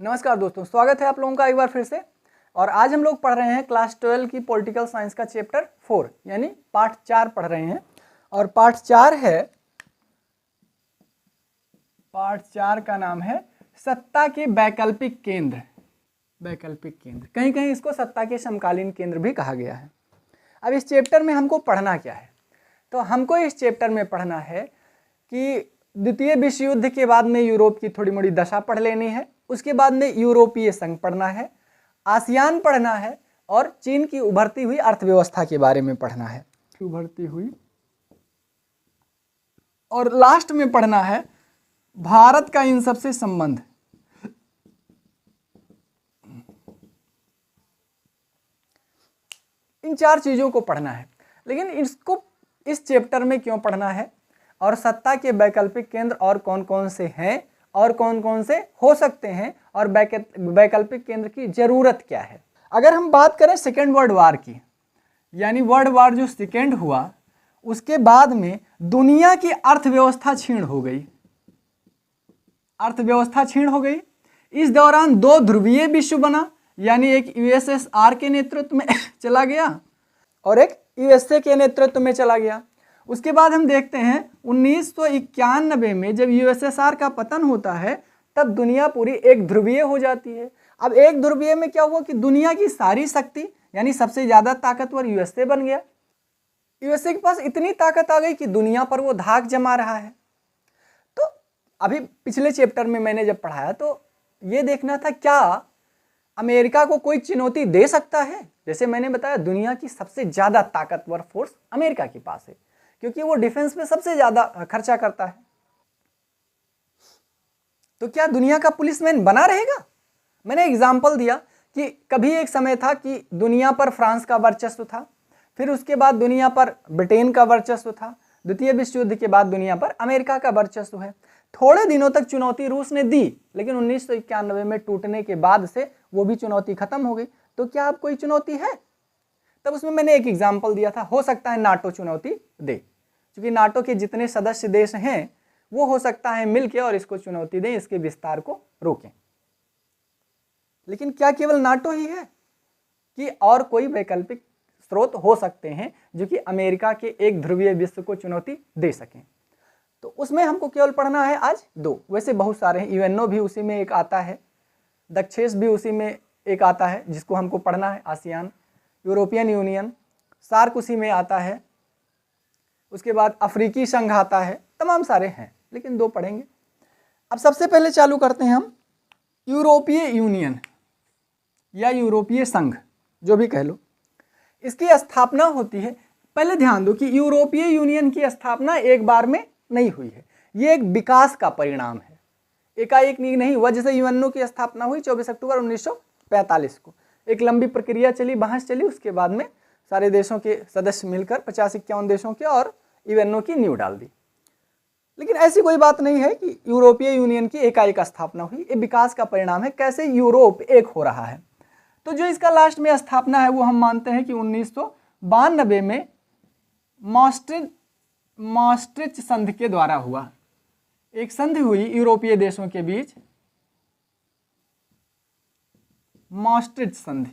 नमस्कार दोस्तों, स्वागत है आप लोगों का एक बार फिर से। और आज हम लोग पढ़ रहे हैं क्लास 12 की पॉलिटिकल साइंस का चैप्टर 4 यानी पार्ट 4 पढ़ रहे हैं। और पार्ट 4 का नाम है सत्ता के वैकल्पिक केंद्र। वैकल्पिक केंद्र, कहीं कहीं इसको सत्ता के समकालीन केंद्र भी कहा गया है। अब इस चैप्टर में हमको पढ़ना क्या है? तो हमको इस चैप्टर में पढ़ना है कि द्वितीय विश्व युद्ध के बाद में यूरोप की थोड़ी मोड़ी दशा पढ़ लेनी है, उसके बाद में यूरोपीय संघ पढ़ना है, आसियान पढ़ना है और चीन की उभरती हुई अर्थव्यवस्था के बारे में पढ़ना है, उभरती हुई। और लास्ट में पढ़ना है भारत का इन सबसे संबंध। इन 4 चीजों को पढ़ना है। लेकिन इसको इस चैप्टर में क्यों पढ़ना है और सत्ता के वैकल्पिक केंद्र और कौन कौन से हैं और कौन कौन से हो सकते हैं और वैकल्पिक केंद्र की जरूरत क्या है? अगर हम बात करें सेकेंड वर्ल्ड वार की, यानी वर्ल्ड वार जो सेकेंड हुआ उसके बाद में दुनिया की अर्थव्यवस्था क्षीण हो गई। अर्थव्यवस्था क्षीण हो गई। इस दौरान 2 ध्रुवीय विश्व बना, यानी एक यूएसएसआर के नेतृत्व में चला गया और एक यूएसए के नेतृत्व में चला गया। उसके बाद हम देखते हैं 1991 में जब यूएसएसआर का पतन होता है तब दुनिया पूरी एक ध्रुवीय हो जाती है। अब एक ध्रुवीय में क्या हुआ कि दुनिया की सारी शक्ति यानी सबसे ज्यादा ताकतवर यूएसए बन गया। यूएसए के पास इतनी ताकत आ गई कि दुनिया पर वो धाक जमा रहा है। तो अभी पिछले चैप्टर में मैंने जब पढ़ाया तो ये देखना था क्या अमेरिका को कोई चुनौती दे सकता है। जैसे मैंने बताया दुनिया की सबसे ज्यादा ताकतवर फोर्स अमेरिका के पास है क्योंकि वो डिफेंस में सबसे ज्यादा खर्चा करता है। तो क्या दुनिया का पुलिसमैन बना रहेगा? मैंने एग्जाम्पल दिया कि कभी एक समय था कि दुनिया पर फ्रांस का वर्चस्व था, फिर उसके बाद दुनिया पर ब्रिटेन का वर्चस्व था, द्वितीय विश्व युद्ध के बाद दुनिया पर अमेरिका का वर्चस्व है। थोड़े दिनों तक चुनौती रूस ने दी, लेकिन 1991 में टूटने के बाद से वो भी चुनौती खत्म हो गई। तो क्या अब कोई चुनौती है? तब उसमें मैंने एक एग्जाम्पल दिया था, हो सकता है नाटो चुनौती दे, क्योंकि नाटो के जितने सदस्य देश हैं वो हो सकता है मिलके और इसको चुनौती दें, इसके विस्तार को रोकें। लेकिन क्या केवल नाटो ही है कि और कोई वैकल्पिक स्रोत हो सकते हैं जो कि अमेरिका के एक ध्रुवीय विश्व को चुनौती दे सकें? तो उसमें हमको केवल पढ़ना है आज 2, वैसे बहुत सारे हैं। यूएनओ भी उसी में एक आता है, दक्षेस भी उसी में एक आता है जिसको हमको पढ़ना है, आसियान, यूरोपियन यूनियन, सार्क उसी में आता है, उसके बाद अफ्रीकी संघ आता है, तमाम सारे हैं लेकिन 2 पढ़ेंगे। अब सबसे पहले चालू करते हैं हम यूरोपीय यूनियन या यूरोपीय संघ, जो भी कह लो। इसकी स्थापना होती है, पहले ध्यान दो कि यूरोपीय यूनियन की स्थापना एक बार में नहीं हुई है, ये एक विकास का परिणाम है, एकाएक नहीं हुआ। जैसे यूएनओ की स्थापना हुई 24 अक्टूबर 1945 को, एक लंबी प्रक्रिया चली, बहस चली, उसके बाद में सारे देशों के सदस्य मिलकर 50-51 देशों के और यूएनओ की नींव डाल दी। लेकिन ऐसी कोई बात नहीं है कि यूरोपीय यूनियन की एकाएक स्थापना हुई, ये विकास का परिणाम है, कैसे यूरोप एक हो रहा है। तो जो इसका लास्ट में स्थापना है वो हम मानते हैं कि 1992 में maastricht संधि के द्वारा हुआ। एक संधि हुई यूरोपीय देशों के बीच, maastricht संधि,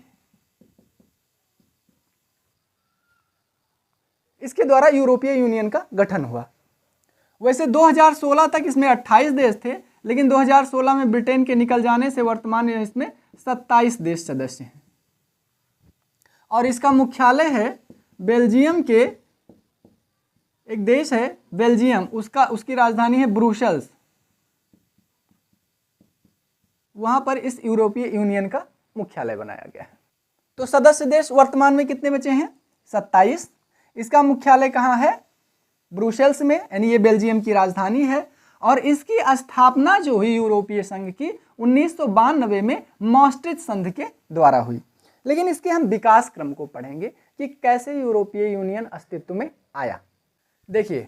इसके द्वारा यूरोपीय यूनियन का गठन हुआ। वैसे 2016 तक इसमें 28 देश थे, लेकिन 2016 में ब्रिटेन के निकल जाने से वर्तमान में इसमें 27 देश सदस्य हैं। और इसका मुख्यालय है बेल्जियम के, एक देश है बेल्जियम, उसकी राजधानी है ब्रुसेल्स। वहां पर इस यूरोपीय यूनियन का मुख्यालय बनाया गया है। तो सदस्य देश वर्तमान में कितने बचे हैं? 27। इसका मुख्यालय कहाँ है? ब्रुसेल्स में, यानी ये बेल्जियम की राजधानी है। और इसकी स्थापना जो हुई यूरोपीय संघ की 1992 में maastricht संधि के द्वारा हुई। लेकिन इसके हम विकास क्रम को पढ़ेंगे कि कैसे यूरोपीय यूनियन अस्तित्व में आया। देखिए,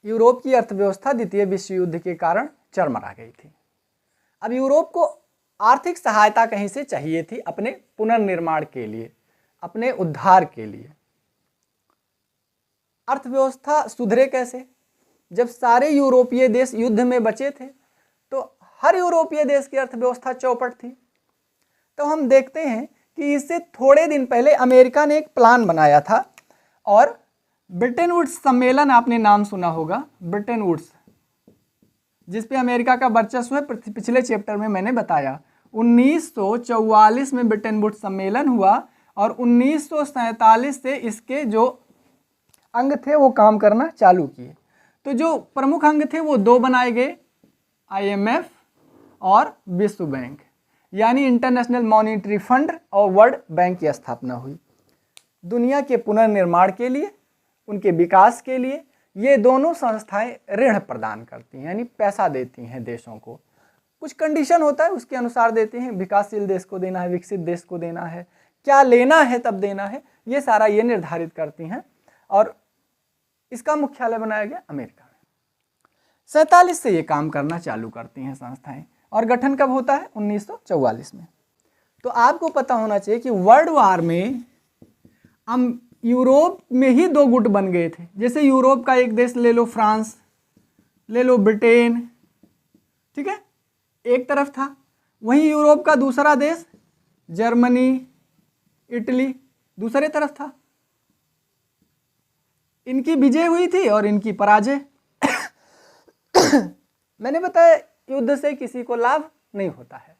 यूरोप की अर्थव्यवस्था द्वितीय विश्व युद्ध के कारण चरमरा गई थी। अब यूरोप को आर्थिक सहायता कहीं से चाहिए थी अपने पुनर्निर्माण के लिए, अपने उद्धार के लिए। अर्थव्यवस्था सुधरे कैसे? जब सारे यूरोपीय देश युद्ध में बचे थे तो हर यूरोपीय देश की अर्थव्यवस्था चौपट थी। तो हम देखते हैं कि इससे थोड़े दिन पहले अमेरिका ने एक प्लान बनाया था, और ब्रेटन वुड्स सम्मेलन आपने नाम सुना होगा, ब्रेटन वुड्स, जिस पे अमेरिका का वर्चस्व है, पिछले चैप्टर में मैंने बताया। 1944 में ब्रेटन वुड्स सम्मेलन हुआ और 1947 से इसके जो अंग थे वो काम करना चालू किए। तो जो प्रमुख अंग थे वो दो बनाए गए, IMF और विश्व बैंक, यानी इंटरनेशनल मॉनिटरी फंड और वर्ल्ड बैंक की स्थापना हुई। दुनिया के पुनर्निर्माण के लिए, उनके विकास के लिए ये दोनों संस्थाएं ऋण प्रदान करती हैं, यानी पैसा देती हैं देशों को। कुछ कंडीशन होता है उसके अनुसार देते हैं, विकासशील देश को देना है, विकसित देश को देना है, क्या लेना है तब देना है, ये सारा ये निर्धारित करती हैं। और इसका मुख्यालय बनाया गया अमेरिका में। 47 से ये काम करना चालू करती हैं संस्थाएं, और गठन कब होता है? 1944 में। तो आपको पता होना चाहिए कि वर्ल्ड वार में हम यूरोप में ही दो गुट बन गए थे। जैसे यूरोप का एक देश ले लो, फ्रांस ले लो, ब्रिटेन, ठीक है, एक तरफ था। वहीं यूरोप का दूसरा देश जर्मनी, इटली दूसरे तरफ था। इनकी विजय हुई थी और इनकी पराजय। मैंने बताया युद्ध से किसी को लाभ नहीं होता है,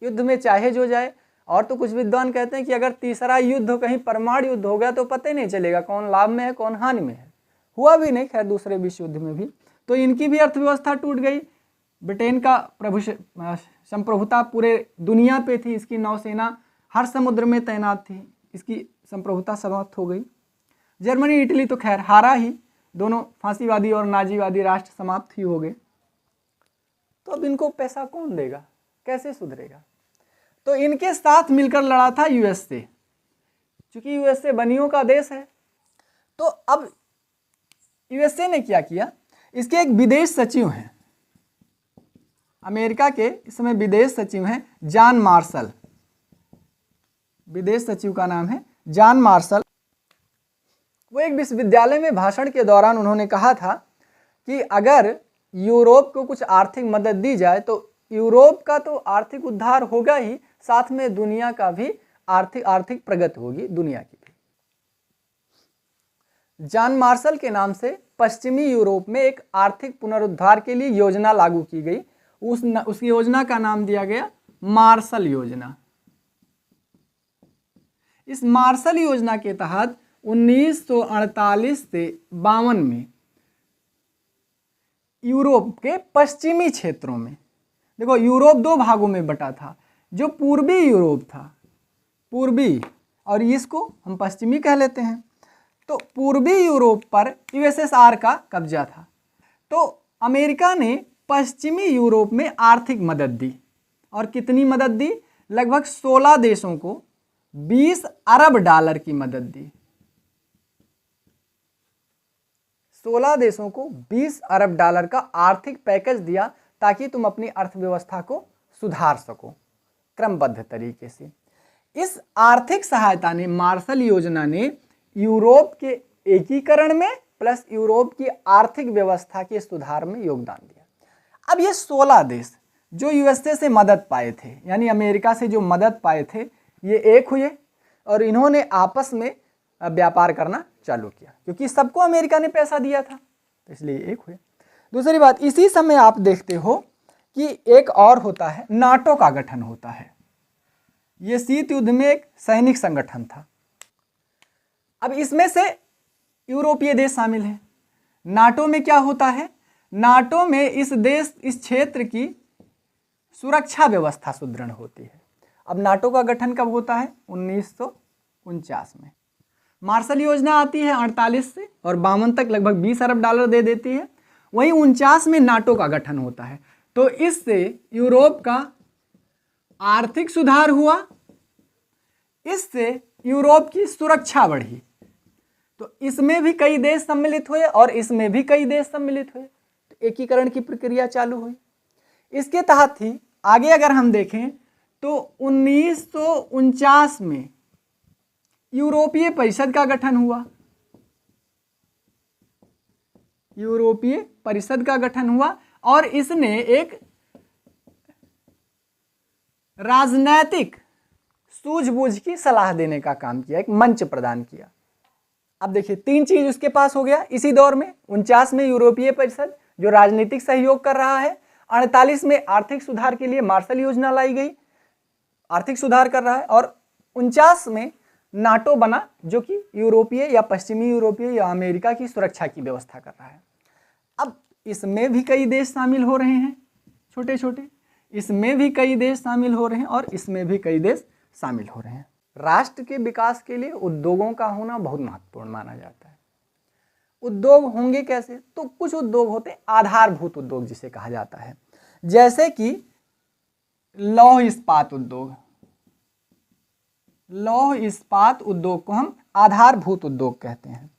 युद्ध में चाहे जो जाए। और तो कुछ विद्वान कहते हैं कि अगर तीसरा युद्ध कहीं परमाणु युद्ध हो गया तो पता ही नहीं चलेगा कौन लाभ में है कौन हानि में है। हुआ भी नहीं खैर दूसरे विश्व युद्ध में भी। तो इनकी भी अर्थव्यवस्था टूट गई। ब्रिटेन का संप्रभुता पूरे दुनिया पे थी, इसकी नौसेना हर समुद्र में तैनात थी, इसकी संप्रभुता समाप्त हो गई। जर्मनी इटली तो खैर हारा ही, दोनों फांसीवादी और नाजीवादी राष्ट्र समाप्त ही हो गए। तो अब इनको पैसा कौन देगा, कैसे सुधरेगा? तो इनके साथ मिलकर लड़ा था यूएसए, क्योंकि यूएसए बनियों का देश है। तो अब यूएसए ने क्या किया, इसके एक विदेश सचिव हैं, अमेरिका के इस समय विदेश सचिव हैं जॉन मार्शल। विदेश सचिव का नाम है जॉन मार्शल। वो एक विश्वविद्यालय में भाषण के दौरान उन्होंने कहा था कि अगर यूरोप को कुछ आर्थिक मदद दी जाए तो यूरोप का तो आर्थिक उद्धार होगा ही, साथ में दुनिया का भी आर्थिक प्रगति होगी, दुनिया की भी। जॉन मार्शल के नाम से पश्चिमी यूरोप में एक आर्थिक पुनरुद्धार के लिए योजना लागू की गई। उस योजना का नाम दिया गया मार्शल योजना। इस मार्शल योजना के तहत 1948 से 52 में यूरोप के पश्चिमी क्षेत्रों में, देखो यूरोप दो भागों में बटा था, जो पूर्वी यूरोप था, पूर्वी, और इसको हम पश्चिमी कह लेते हैं। तो पूर्वी यूरोप पर यूएसएसआर का कब्जा था। तो अमेरिका ने पश्चिमी यूरोप में आर्थिक मदद दी, और कितनी मदद दी? लगभग 16 देशों को 20 अरब डॉलर की मदद दी। 16 देशों को 20 अरब डॉलर का आर्थिक पैकेज दिया ताकि तुम अपनी अर्थव्यवस्था को सुधार सको क्रमबद्ध तरीके से। इस आर्थिक सहायता ने, मार्शल योजना ने यूरोप के एकीकरण में प्लस यूरोप की आर्थिक व्यवस्था के सुधार में योगदान दिया। अब ये 16 देश जो यूएसए से मदद पाए थे, यानी अमेरिका से जो मदद पाए थे, ये एक हुए और इन्होंने आपस में व्यापार करना चालू किया, क्योंकि सबको अमेरिका ने पैसा दिया था, तो इसलिए एक हुए। दूसरी बात, इसी समय आप देखते हो कि एक और होता है, नाटो का गठन होता है। ये शीत युद्ध में एक सैनिक संगठन था। अब इसमें से यूरोपीय देश शामिल हैं। नाटो में क्या होता है? नाटो में इस क्षेत्र की सुरक्षा व्यवस्था सुदृढ़ होती है। अब नाटो का गठन कब होता है? 1949 में। मार्शल योजना आती है 48 से और 52 तक लगभग 20 अरब डॉलर दे देती है। वहीं 49 में नाटो का गठन होता है। तो इससे यूरोप का आर्थिक सुधार हुआ, इससे यूरोप की सुरक्षा बढ़ी। तो इसमें भी कई देश सम्मिलित हुए और इसमें भी कई देश सम्मिलित हुए, तो एकीकरण की प्रक्रिया चालू हुई। इसके तहत ही आगे अगर हम देखें तो 1949 में यूरोपीय परिषद का गठन हुआ। यूरोपीय परिषद का गठन हुआ और इसने एक राजनैतिक सूझबूझ की सलाह देने का काम किया, एक मंच प्रदान किया। अब देखिए 3 चीज उसके पास हो गया इसी दौर में। 49 में यूरोपीय परिषद जो राजनीतिक सहयोग कर रहा है, 48 में आर्थिक सुधार के लिए मार्शल योजना लाई गई, आर्थिक सुधार कर रहा है, और 49 में नाटो बना जो कि यूरोपीय या पश्चिमी यूरोपीय या अमेरिका की सुरक्षा की व्यवस्था कर रहा है। अब इसमें भी कई देश शामिल हो रहे हैं, छोटे छोटे, इसमें भी कई देश शामिल हो रहे हैं और इसमें भी कई देश शामिल हो रहे हैं। राष्ट्र के विकास के लिए उद्योगों का होना बहुत महत्वपूर्ण माना जाता है। उद्योग होंगे कैसे? तो कुछ उद्योग होते हैं आधारभूत उद्योग जिसे कहा जाता है, जैसे कि लौह इस्पात उद्योग। लौह इस्पात उद्योग को हम आधारभूत उद्योग कहते हैं।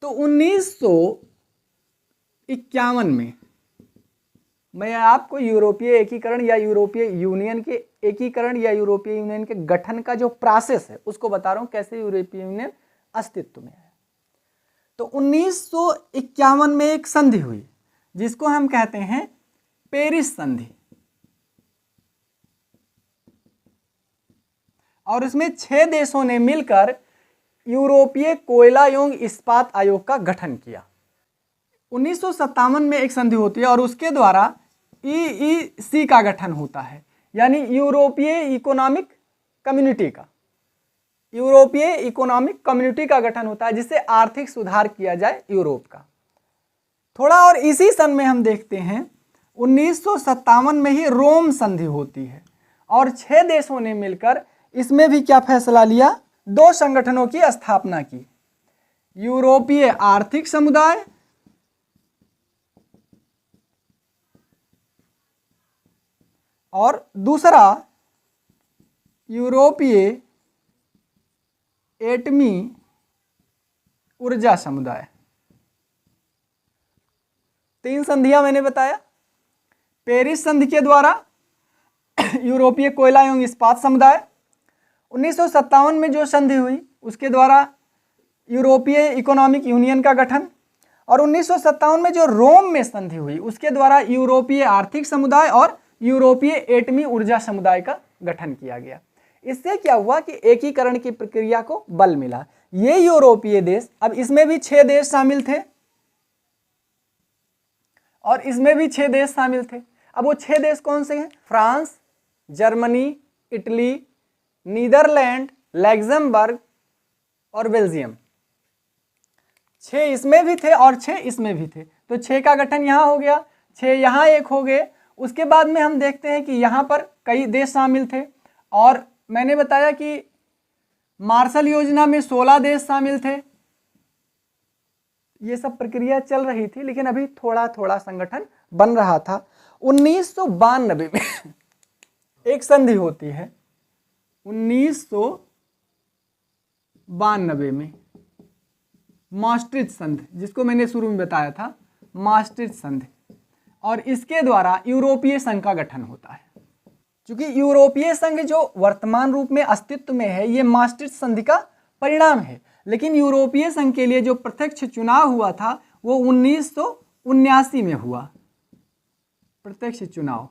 तो 1951 में मैं आपको यूरोपीय एकीकरण या यूरोपीय यूनियन के एकीकरण या यूरोपीय यूनियन के गठन का जो प्रोसेस है उसको बता रहा हूं, कैसे यूरोपीय यूनियन अस्तित्व में है। तो 1951 में एक संधि हुई जिसको हम कहते हैं पेरिस संधि, और उसमें 6 देशों ने मिलकर यूरोपीय कोयला एवं इस्पात आयोग का गठन किया। 1957 में एक संधि होती है और उसके द्वारा EEC का गठन होता है, यानी यूरोपीय इकोनॉमिक कम्युनिटी का, यूरोपीय इकोनॉमिक कम्युनिटी का गठन होता है जिससे आर्थिक सुधार किया जाए यूरोप का। थोड़ा और इसी सन में हम देखते हैं 1957 में ही रोम संधि होती है और 6 देशों ने मिलकर इसमें भी क्या फैसला लिया? 2 संगठनों की स्थापना की, यूरोपीय आर्थिक समुदाय और दूसरा यूरोपीय एटमी ऊर्जा समुदाय। 3 संधियां मैंने बताया। पेरिस संधि के द्वारा यूरोपीय कोयला एवं इस्पात समुदाय, 1957 में जो संधि हुई उसके द्वारा यूरोपीय इकोनॉमिक यूनियन का गठन, और 1957 में जो रोम में संधि हुई उसके द्वारा यूरोपीय आर्थिक समुदाय और यूरोपीय एटमी ऊर्जा समुदाय का गठन किया गया। इससे क्या हुआ कि एकीकरण की प्रक्रिया को बल मिला। ये यूरोपीय देश, अब इसमें भी 6 देश शामिल थे और इसमें भी 6 देश शामिल थे। अब वो 6 देश कौन से हैं? France, Germany, Italy, Netherlands, Luxembourg और बेल्जियम। 6 इसमें भी थे और 6 इसमें भी थे, तो 6 का गठन यहाँ हो गया, 6 यहाँ एक हो गए। उसके बाद में हम देखते हैं कि यहाँ पर कई देश शामिल थे और मैंने बताया कि मार्शल योजना में 16 देश शामिल थे। ये सब प्रक्रिया चल रही थी, लेकिन अभी थोड़ा थोड़ा संगठन बन रहा था। 1992 में एक संधि होती है, 1992 में maastricht संधि, जिसको मैंने शुरू में बताया था, maastricht संधि, और इसके द्वारा यूरोपीय संघ का गठन होता है। क्योंकि यूरोपीय संघ जो वर्तमान रूप में अस्तित्व में है ये maastricht संधि का परिणाम है, लेकिन यूरोपीय संघ के लिए जो प्रत्यक्ष चुनाव हुआ था वो 1979 में हुआ, प्रत्यक्ष चुनाव।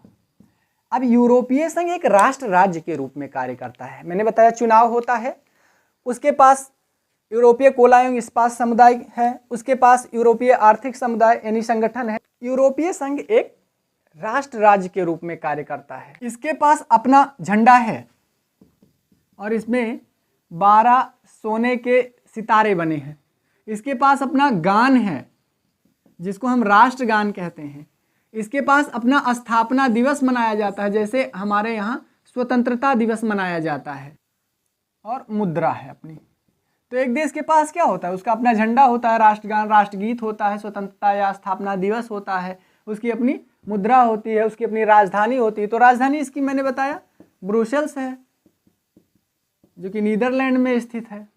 अब यूरोपीय संघ एक राष्ट्र राज्य के रूप में कार्य करता है। मैंने बताया चुनाव होता है, उसके पास यूरोपीय कोयला एवं इस्पात समुदाय है, उसके पास यूरोपीय आर्थिक समुदाय यानी संगठन है। यूरोपीय संघ एक राष्ट्र राज्य के रूप में कार्य करता है। इसके पास अपना झंडा है और इसमें 12 सोने के सितारे बने हैं। इसके पास अपना गान है जिसको हम राष्ट्रगान कहते हैं। इसके पास अपना स्थापना दिवस मनाया जाता है, जैसे हमारे यहाँ स्वतंत्रता दिवस मनाया जाता है, और मुद्रा है अपनी। तो एक देश के पास क्या होता है? उसका अपना झंडा होता है, राष्ट्रगान, राष्ट्रगीत होता है, स्वतंत्रता या स्थापना दिवस होता है, उसकी अपनी मुद्रा होती है, उसकी अपनी राजधानी होती है। तो राजधानी इसकी मैंने बताया ब्रुसेल्स है जो कि नीदरलैंड में स्थित है।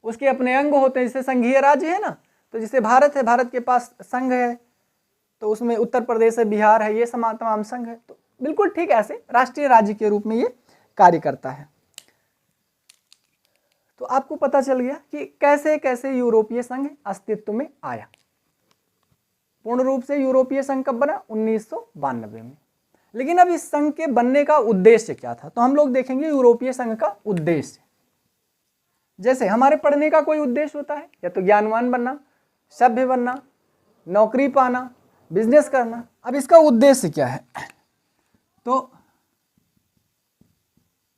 उसके अपने अंग होते हैं, जैसे संघीय राज्य है ना, तो जैसे भारत है, भारत के पास संघ है, तो उसमें उत्तर प्रदेश है, बिहार है, ये तमाम संघ है। तो बिल्कुल ठीक ऐसे राष्ट्रीय राज्य के रूप में ये कार्य करता है। तो आपको पता चल गया कि कैसे कैसे यूरोपीय संघ अस्तित्व में आया। पूर्ण रूप से यूरोपीय संघ कब बना? 1992 में। लेकिन अब इस संघ के बनने का उद्देश्य क्या था, तो हम लोग देखेंगे यूरोपीय संघ का उद्देश्य। जैसे हमारे पढ़ने का कोई उद्देश्य होता है, या तो ज्ञानवान बनना, सभ्य बनना, नौकरी पाना, बिजनेस करना। अब इसका उद्देश्य क्या है, तो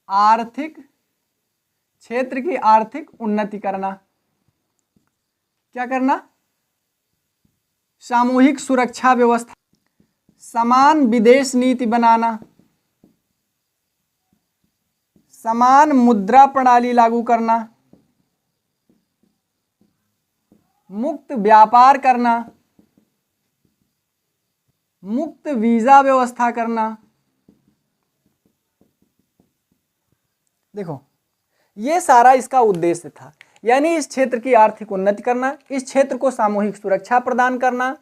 आर्थिक क्षेत्र की आर्थिक उन्नति करना। क्या करना, सामूहिक सुरक्षा व्यवस्था, समान विदेश नीति बनाना, समान मुद्रा प्रणाली लागू करना, मुक्त व्यापार करना, मुक्त वीजा व्यवस्था करना। देखो ये सारा इसका उद्देश्य था, यानी इस क्षेत्र की आर्थिक उन्नति करना, इस क्षेत्र को सामूहिक सुरक्षा प्रदान करना,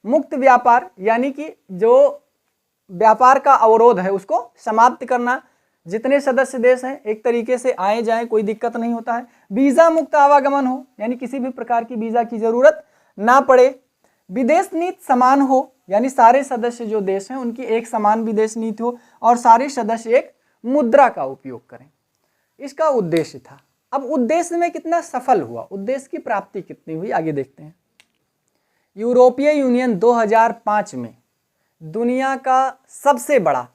मुक्त व्यापार यानी कि जो व्यापार का अवरोध है उसको समाप्त करना, जितने सदस्य देश हैं एक तरीके से आए जाएं, कोई दिक्कत नहीं होता है, वीजा मुक्त आवागमन हो यानी किसी भी प्रकार की वीजा की जरूरत ना पड़े, विदेश नीति समान हो यानी सारे सदस्य जो देश हैं उनकी एक समान विदेश नीति हो और सारे सदस्य एक मुद्रा का उपयोग करें, इसका उद्देश्य था। अब उद्देश्य में कितना सफल हुआ, उद्देश्य की प्राप्ति कितनी हुई, आगे देखते हैं। यूरोपीय यूनियन 2005 में दुनिया का सबसे बड़ा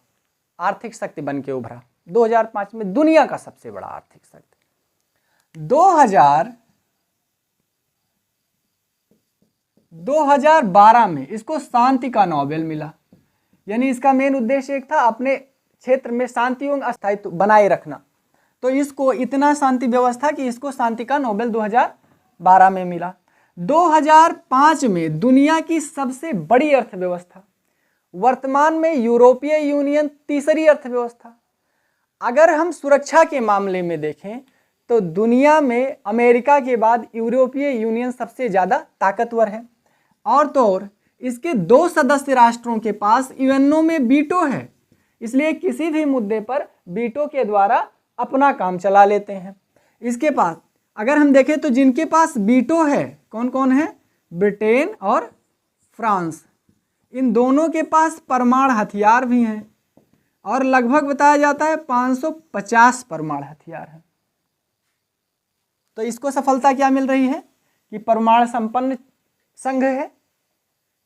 आर्थिक शक्ति बन के उभरा। 2005 में दुनिया का सबसे बड़ा आर्थिक शक्ति। 2012 में इसको शांति का नोबेल मिला, यानी इसका मेन उद्देश्य एक था अपने क्षेत्र में शांति एवं अस्थायित्व बनाए रखना, तो इसको इतना शांति व्यवस्था कि इसको शांति का नोबेल 2012 में मिला। 2005 में दुनिया की सबसे बड़ी अर्थव्यवस्था, वर्तमान में यूरोपीय यूनियन तीसरी अर्थव्यवस्था। अगर हम सुरक्षा के मामले में देखें तो दुनिया में अमेरिका के बाद यूरोपीय यूनियन सबसे ज़्यादा ताकतवर है, और तो और इसके 2 सदस्य राष्ट्रों के पास यूएनओ में वीटो है, इसलिए किसी भी मुद्दे पर वीटो के द्वारा अपना काम चला लेते हैं। इसके पास अगर हम देखें तो जिनके पास वीटो है कौन कौन है, ब्रिटेन और फ्रांस, इन दोनों के पास परमाणु हथियार भी हैं और लगभग बताया जाता है 550 परमाणु हथियार हैं। तो इसको सफलता क्या मिल रही है कि परमाणु संपन्न संघ है,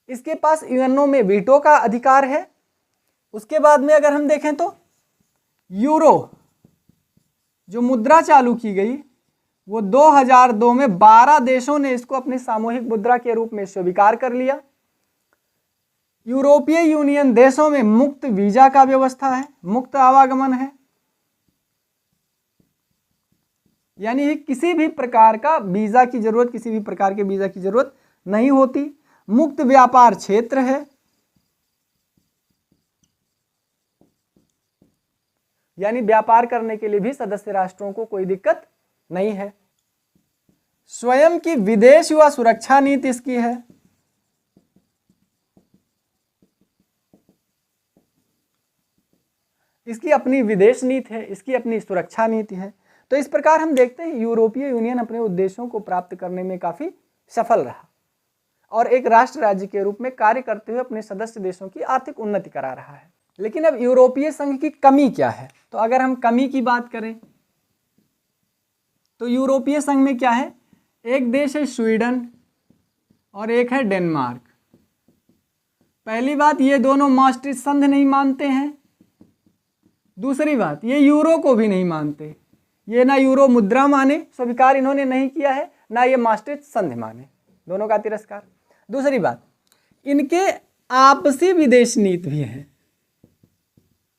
इसके पास यूएनओ में वीटो का अधिकार है। उसके बाद में अगर हम देखें तो यूरो जो मुद्रा चालू की गई वो 2002 में 12 देशों ने इसको अपनी सामूहिक मुद्रा के रूप में स्वीकार कर लिया। यूरोपीय यूनियन देशों में मुक्त वीजा का व्यवस्था है, मुक्त आवागमन है, यानी किसी भी प्रकार का वीजा की जरूरत, किसी भी प्रकार के वीजा की जरूरत नहीं होती। मुक्त व्यापार क्षेत्र है, यानी व्यापार करने के लिए भी सदस्य राष्ट्रों को कोई दिक्कत नहीं है। स्वयं की विदेश व सुरक्षा नीति इसकी है। इसकी अपनी विदेश नीति है, इसकी अपनी सुरक्षा नीति है। तो इस प्रकार हम देखते हैं यूरोपीय यूनियन अपने उद्देश्यों को प्राप्त करने में काफी सफल रहा और एक राष्ट्र राज्य के रूप में कार्य करते हुए अपने सदस्य देशों की आर्थिक उन्नति करा रहा है। लेकिन अब यूरोपीय संघ की कमी क्या है, तो अगर हम कमी की बात करें तो यूरोपीय संघ में क्या है, एक देश है स्वीडन और एक है डेनमार्क। पहली बात, ये दोनों मास्ट्रिक्ट संधि नहीं मानते हैं। दूसरी बात, ये यूरो को भी नहीं मानते, ये ना यूरो मुद्रा माने, स्वीकार इन्होंने नहीं किया है, ना ये मास्ट्रिक्ट संधि माने, दोनों का तिरस्कार। दूसरी बात, इनके आपसी विदेश नीति भी है,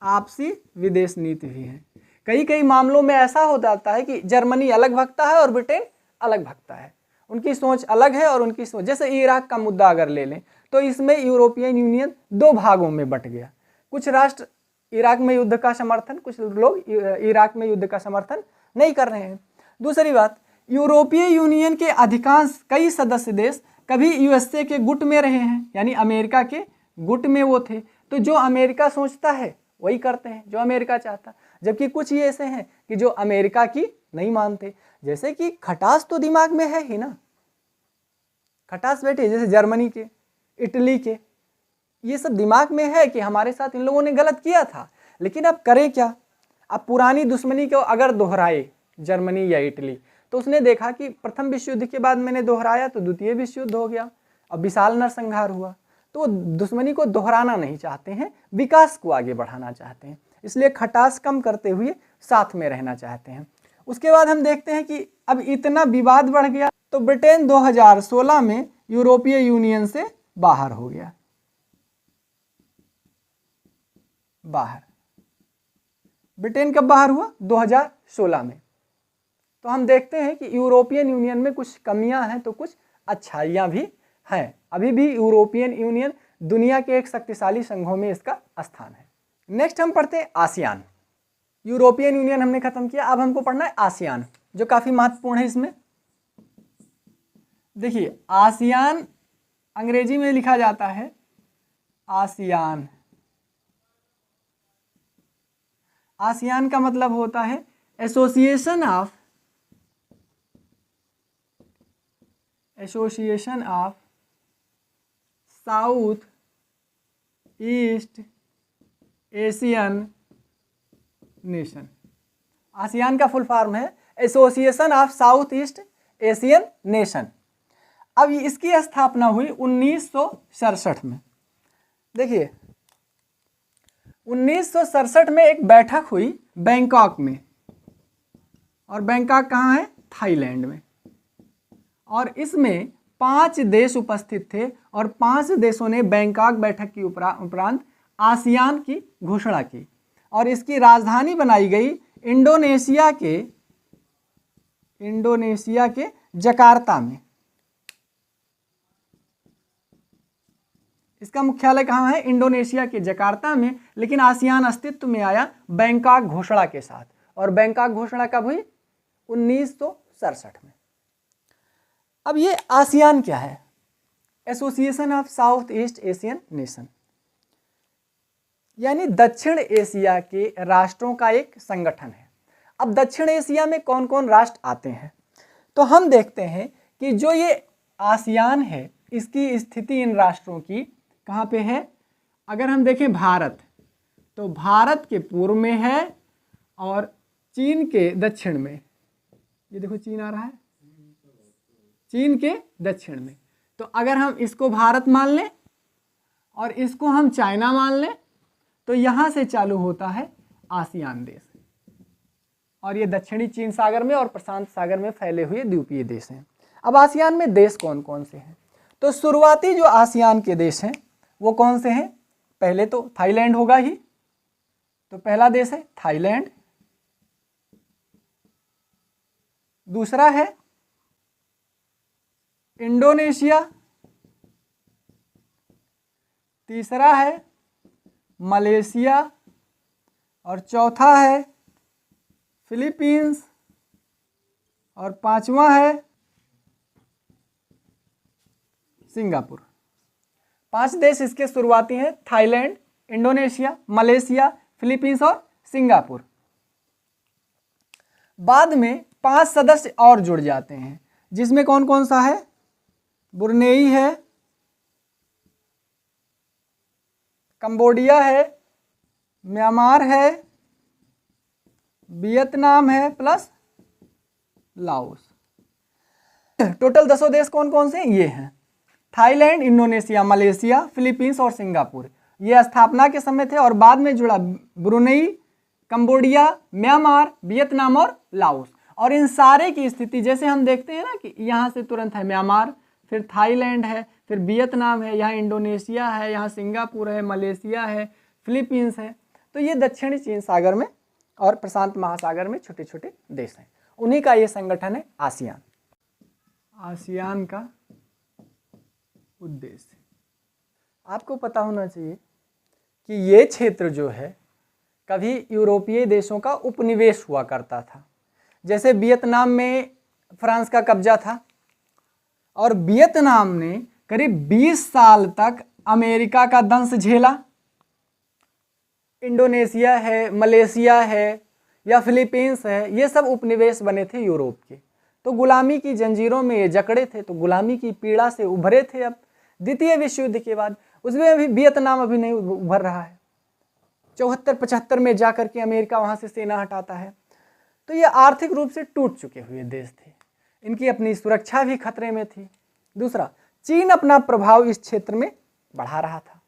आपसी विदेश नीति भी है। कई कई मामलों में ऐसा हो जाता है कि जर्मनी अलग भगता है और ब्रिटेन अलग भगता है, उनकी सोच अलग है और उनकी सोच, जैसे इराक का मुद्दा अगर ले लें तो इसमें यूरोपियन यूनियन 2 भागों में बट गया। कुछ राष्ट्र इराक में युद्ध का समर्थन, कुछ लोग इराक में युद्ध का समर्थन नहीं कर रहे हैं। दूसरी बात, यूरोपीय यूनियन के अधिकांश कई सदस्य देश कभी यूएसए के गुट में रहे हैं, यानी अमेरिका के गुट में वो थे, तो जो अमेरिका सोचता है वही करते हैं, जो अमेरिका चाहता। जबकि कुछ ये ऐसे हैं कि जो अमेरिका की नहीं मानते, जैसे कि खटास तो दिमाग में है ही ना, खटास बैठे, जैसे जर्मनी के, इटली के, ये सब दिमाग में है कि हमारे साथ इन लोगों ने गलत किया था, लेकिन अब करें क्या। अब पुरानी दुश्मनी को अगर दोहराए जर्मनी या इटली, तो उसने देखा कि प्रथम विश्व युद्ध के बाद मैंने दोहराया तो द्वितीय विश्व युद्ध हो गया, अब विशाल नरसंहार हुआ, तो दुश्मनी को दोहराना नहीं चाहते हैं, विकास को आगे बढ़ाना चाहते हैं, इसलिए खटास कम करते हुए साथ में रहना चाहते हैं। उसके बाद हम देखते हैं कि अब इतना विवाद बढ़ गया तो ब्रिटेन 2016 में यूरोपीय यूनियन से बाहर हो गया। बाहर ब्रिटेन कब बाहर हुआ? 2016 में। तो हम देखते हैं कि यूरोपियन यूनियन में कुछ कमियां हैं तो कुछ अच्छाइयां भी हैं। अभी भी यूरोपियन यूनियन दुनिया के एक शक्तिशाली संघों में इसका स्थान है। नेक्स्ट हम पढ़ते हैं आसियान। यूरोपियन यूनियन हमने खत्म किया, अब हमको पढ़ना है आसियान, जो काफी महत्वपूर्ण है। इसमें देखिए, आसियान अंग्रेजी में लिखा जाता है आसियान। आसियान का मतलब होता है association of south east Asian nation. ASEAN का फुल फॉर्म है association of south east Asian nation. अब इसकी स्थापना हुई 1967 में। देखिए, 1967 में एक बैठक हुई बैंकॉक में, और बैंकॉक कहाँ है? थाईलैंड में। और इसमें 5 देश उपस्थित थे और 5 देशों ने बैंकॉक बैठक की उपरांत आसियान की घोषणा की, और इसकी राजधानी बनाई गई इंडोनेशिया के जकार्ता में। इसका मुख्यालय कहाँ है? इंडोनेशिया के जकार्ता में। लेकिन आसियान अस्तित्व में आया बैंकॉक घोषणा के साथ, और बैंकॉक घोषणा कब हुई? 1967 में। अब ये आसियान क्या है? Association of south east Asian nation, यानी दक्षिण एशिया के राष्ट्रों का एक संगठन है। अब दक्षिण एशिया में कौन कौन राष्ट्र आते हैं, तो हम देखते हैं कि जो ये आसियान है, इसकी स्थिति इन राष्ट्रों की कहाँ पे है? अगर हम देखें भारत, तो भारत के पूर्व में है और चीन के दक्षिण में। ये देखो चीन आ रहा है, चीन के दक्षिण में। तो अगर हम इसको भारत मान लें और इसको हम चाइना मान लें, तो यहाँ से चालू होता है आसियान देश, और ये दक्षिणी चीन सागर में और प्रशांत सागर में फैले हुए द्वीपीय देश हैं। अब आसियान में देश कौन कौन से हैं? तो शुरुआती जो आसियान के देश हैं वो कौन से हैं? पहले तो थाईलैंड होगा ही, तो पहला देश है थाईलैंड। दूसरा है इंडोनेशिया। तीसरा है मलेशिया, और चौथा है फिलीपींस, और पांचवा है सिंगापुर। 5 देश इसके शुरुआती हैं, थाईलैंड, इंडोनेशिया, मलेशिया, फिलीपींस और सिंगापुर। बाद में 5 सदस्य और जुड़ जाते हैं, जिसमें कौन कौन सा है? ब्रुनेई है, कंबोडिया है, म्यांमार है, वियतनाम है, प्लस लाओस। टोटल 10 देश कौन कौन से? ये हैं थाईलैंड, इंडोनेशिया, मलेशिया, फिलीपींस और सिंगापुर। ये स्थापना के समय थे, और बाद में जुड़ा ब्रुनेई, कंबोडिया, म्यांमार, वियतनाम और लाओस। और इन सारे की स्थिति जैसे हम देखते हैं ना कि यहाँ से तुरंत है म्यांमार, फिर थाईलैंड है, फिर वियतनाम है, यहाँ इंडोनेशिया है, यहाँ सिंगापुर है, मलेशिया है, फिलीपींस है। तो ये दक्षिणी चीन सागर में और प्रशांत महासागर में छोटे छोटे देश हैं, उन्हीं का ये संगठन है आसियान। आसियान का उद्देश्य आपको पता होना चाहिए कि ये क्षेत्र जो है कभी यूरोपीय देशों का उपनिवेश हुआ करता था। जैसे वियतनाम में फ्रांस का कब्जा था, और वियतनाम ने करीब 20 साल तक अमेरिका का दंश झेला। इंडोनेशिया है, मलेशिया है या फिलीपींस है, ये सब उपनिवेश बने थे यूरोप के। तो गुलामी की जंजीरों में ये जकड़े थे, तो गुलामी की पीड़ा से उभरे थे। अब द्वितीय विश्व युद्ध के बाद उसमें अभी वियतनाम अभी नहीं उभर रहा है। 74-75 में जाकर के अमेरिका वहाँ से सेना हटाता है। तो ये आर्थिक रूप से टूट चुके हुए देश थे, इनकी अपनी सुरक्षा भी खतरे में थी। दूसरा, चीन अपना प्रभाव इस क्षेत्र में बढ़ा रहा था,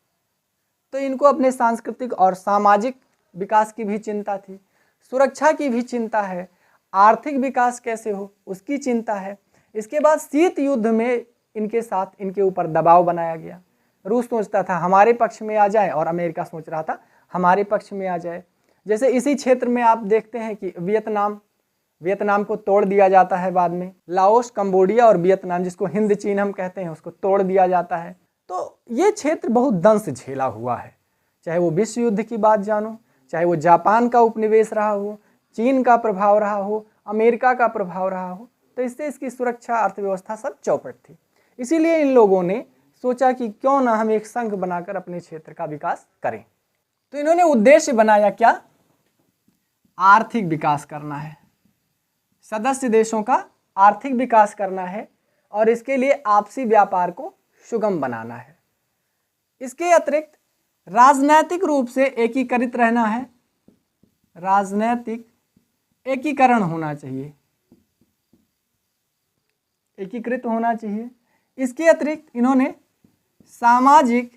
तो इनको अपने सांस्कृतिक और सामाजिक विकास की भी चिंता थी, सुरक्षा की भी चिंता है, आर्थिक विकास कैसे हो उसकी चिंता है। इसके बाद शीत युद्ध में इनके साथ इनके ऊपर दबाव बनाया गया। रूस सोचता था हमारे पक्ष में आ जाए और अमेरिका सोच रहा था हमारे पक्ष में आ जाए। जैसे इसी क्षेत्र में आप देखते हैं कि वियतनाम को तोड़ दिया जाता है बाद में, लाओस, कंबोडिया और वियतनाम, जिसको हिंद चीन हम कहते हैं, उसको तोड़ दिया जाता है। तो ये क्षेत्र बहुत दंश झेला हुआ है, चाहे वो विश्व युद्ध की बात जानो, चाहे वो जापान का उपनिवेश रहा हो, चीन का प्रभाव रहा हो, अमेरिका का प्रभाव रहा हो, तो इससे इसकी सुरक्षा, अर्थव्यवस्था सब चौपट थी। इसीलिए इन लोगों ने सोचा कि क्यों ना हम एक संघ बनाकर अपने क्षेत्र का विकास करें। तो इन्होंने उद्देश्य बनाया क्या? आर्थिक विकास करना है, सदस्य देशों का आर्थिक विकास करना है और इसके लिए आपसी व्यापार को सुगम बनाना है। इसके अतिरिक्त राजनैतिक रूप से एकीकृत रहना है, राजनैतिक एकीकरण होना चाहिए, एकीकृत होना चाहिए। इसके अतिरिक्त इन्होंने सामाजिक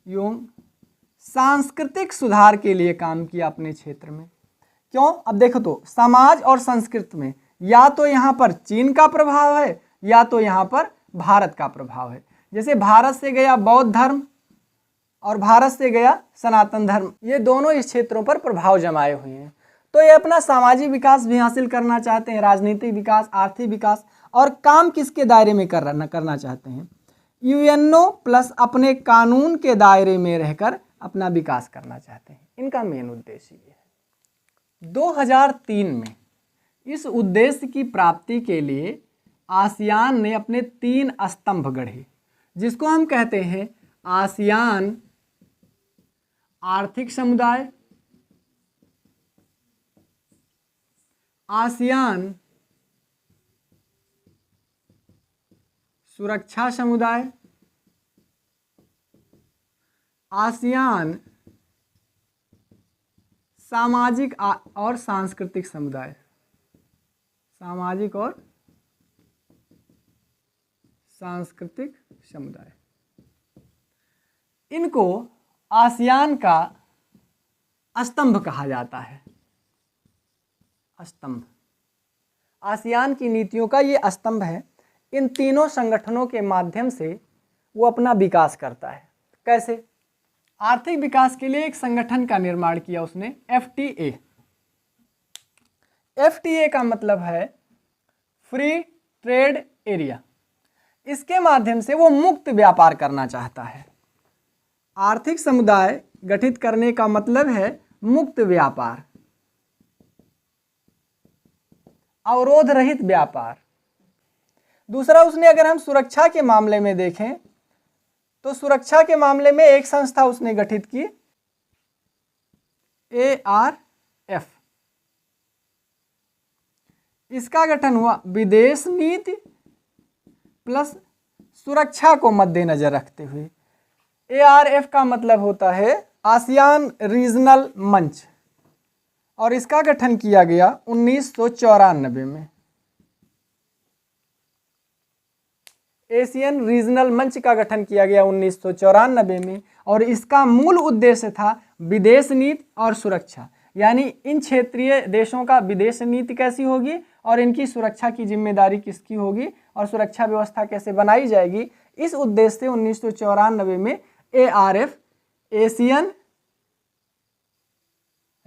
एवं सांस्कृतिक सुधार के लिए काम किया अपने क्षेत्र में। क्यों? अब देखो तो समाज और संस्कृति में या तो यहाँ पर चीन का प्रभाव है या तो यहाँ पर भारत का प्रभाव है। जैसे भारत से गया बौद्ध धर्म और भारत से गया सनातन धर्म, ये दोनों इस क्षेत्रों पर प्रभाव जमाए हुए हैं। तो ये अपना सामाजिक विकास भी हासिल करना चाहते हैं, राजनीतिक विकास, आर्थिक विकास, और काम किसके दायरे में करना चाहते हैं? यूएनओ प्लस अपने कानून के दायरे में रहकर अपना विकास करना चाहते हैं। इनका मेन उद्देश्य ये है। 2003 में इस उद्देश्य की प्राप्ति के लिए आसियान ने अपने 3 स्तंभ गढ़े, जिसको हम कहते हैं आसियान आर्थिक समुदाय, आसियान सुरक्षा समुदाय, आसियान सामाजिक और सांस्कृतिक समुदाय, सामाजिक और सांस्कृतिक समुदाय। इनको आसियान का स्तंभ कहा जाता है। स्तंभ आसियान की नीतियों का ये स्तंभ है। इन तीनों संगठनों के माध्यम से वो अपना विकास करता है। कैसे? आर्थिक विकास के लिए एक संगठन का निर्माण किया उसने, FTA। FTA का मतलब है फ्री ट्रेड एरिया। इसके माध्यम से वो मुक्त व्यापार करना चाहता है। आर्थिक समुदाय गठित करने का मतलब है मुक्त व्यापार, अवरोध रहित व्यापार। दूसरा, उसने अगर हम सुरक्षा के मामले में देखें तो सुरक्षा के मामले में एक संस्था उसने गठित की, ARF। इसका गठन हुआ विदेश नीति प्लस सुरक्षा को मद्देनजर रखते हुए। ARF का मतलब होता है आसियान रीजनल मंच, और इसका गठन किया गया 1994 में। एशियन रीजनल मंच का गठन किया गया 1994 में, और इसका मूल उद्देश्य था विदेश नीति और सुरक्षा, यानी इन क्षेत्रीय देशों का विदेश नीति कैसी होगी और इनकी सुरक्षा की जिम्मेदारी किसकी होगी और सुरक्षा व्यवस्था कैसे बनाई जाएगी। इस उद्देश्य से 1994 में ARF, एशियन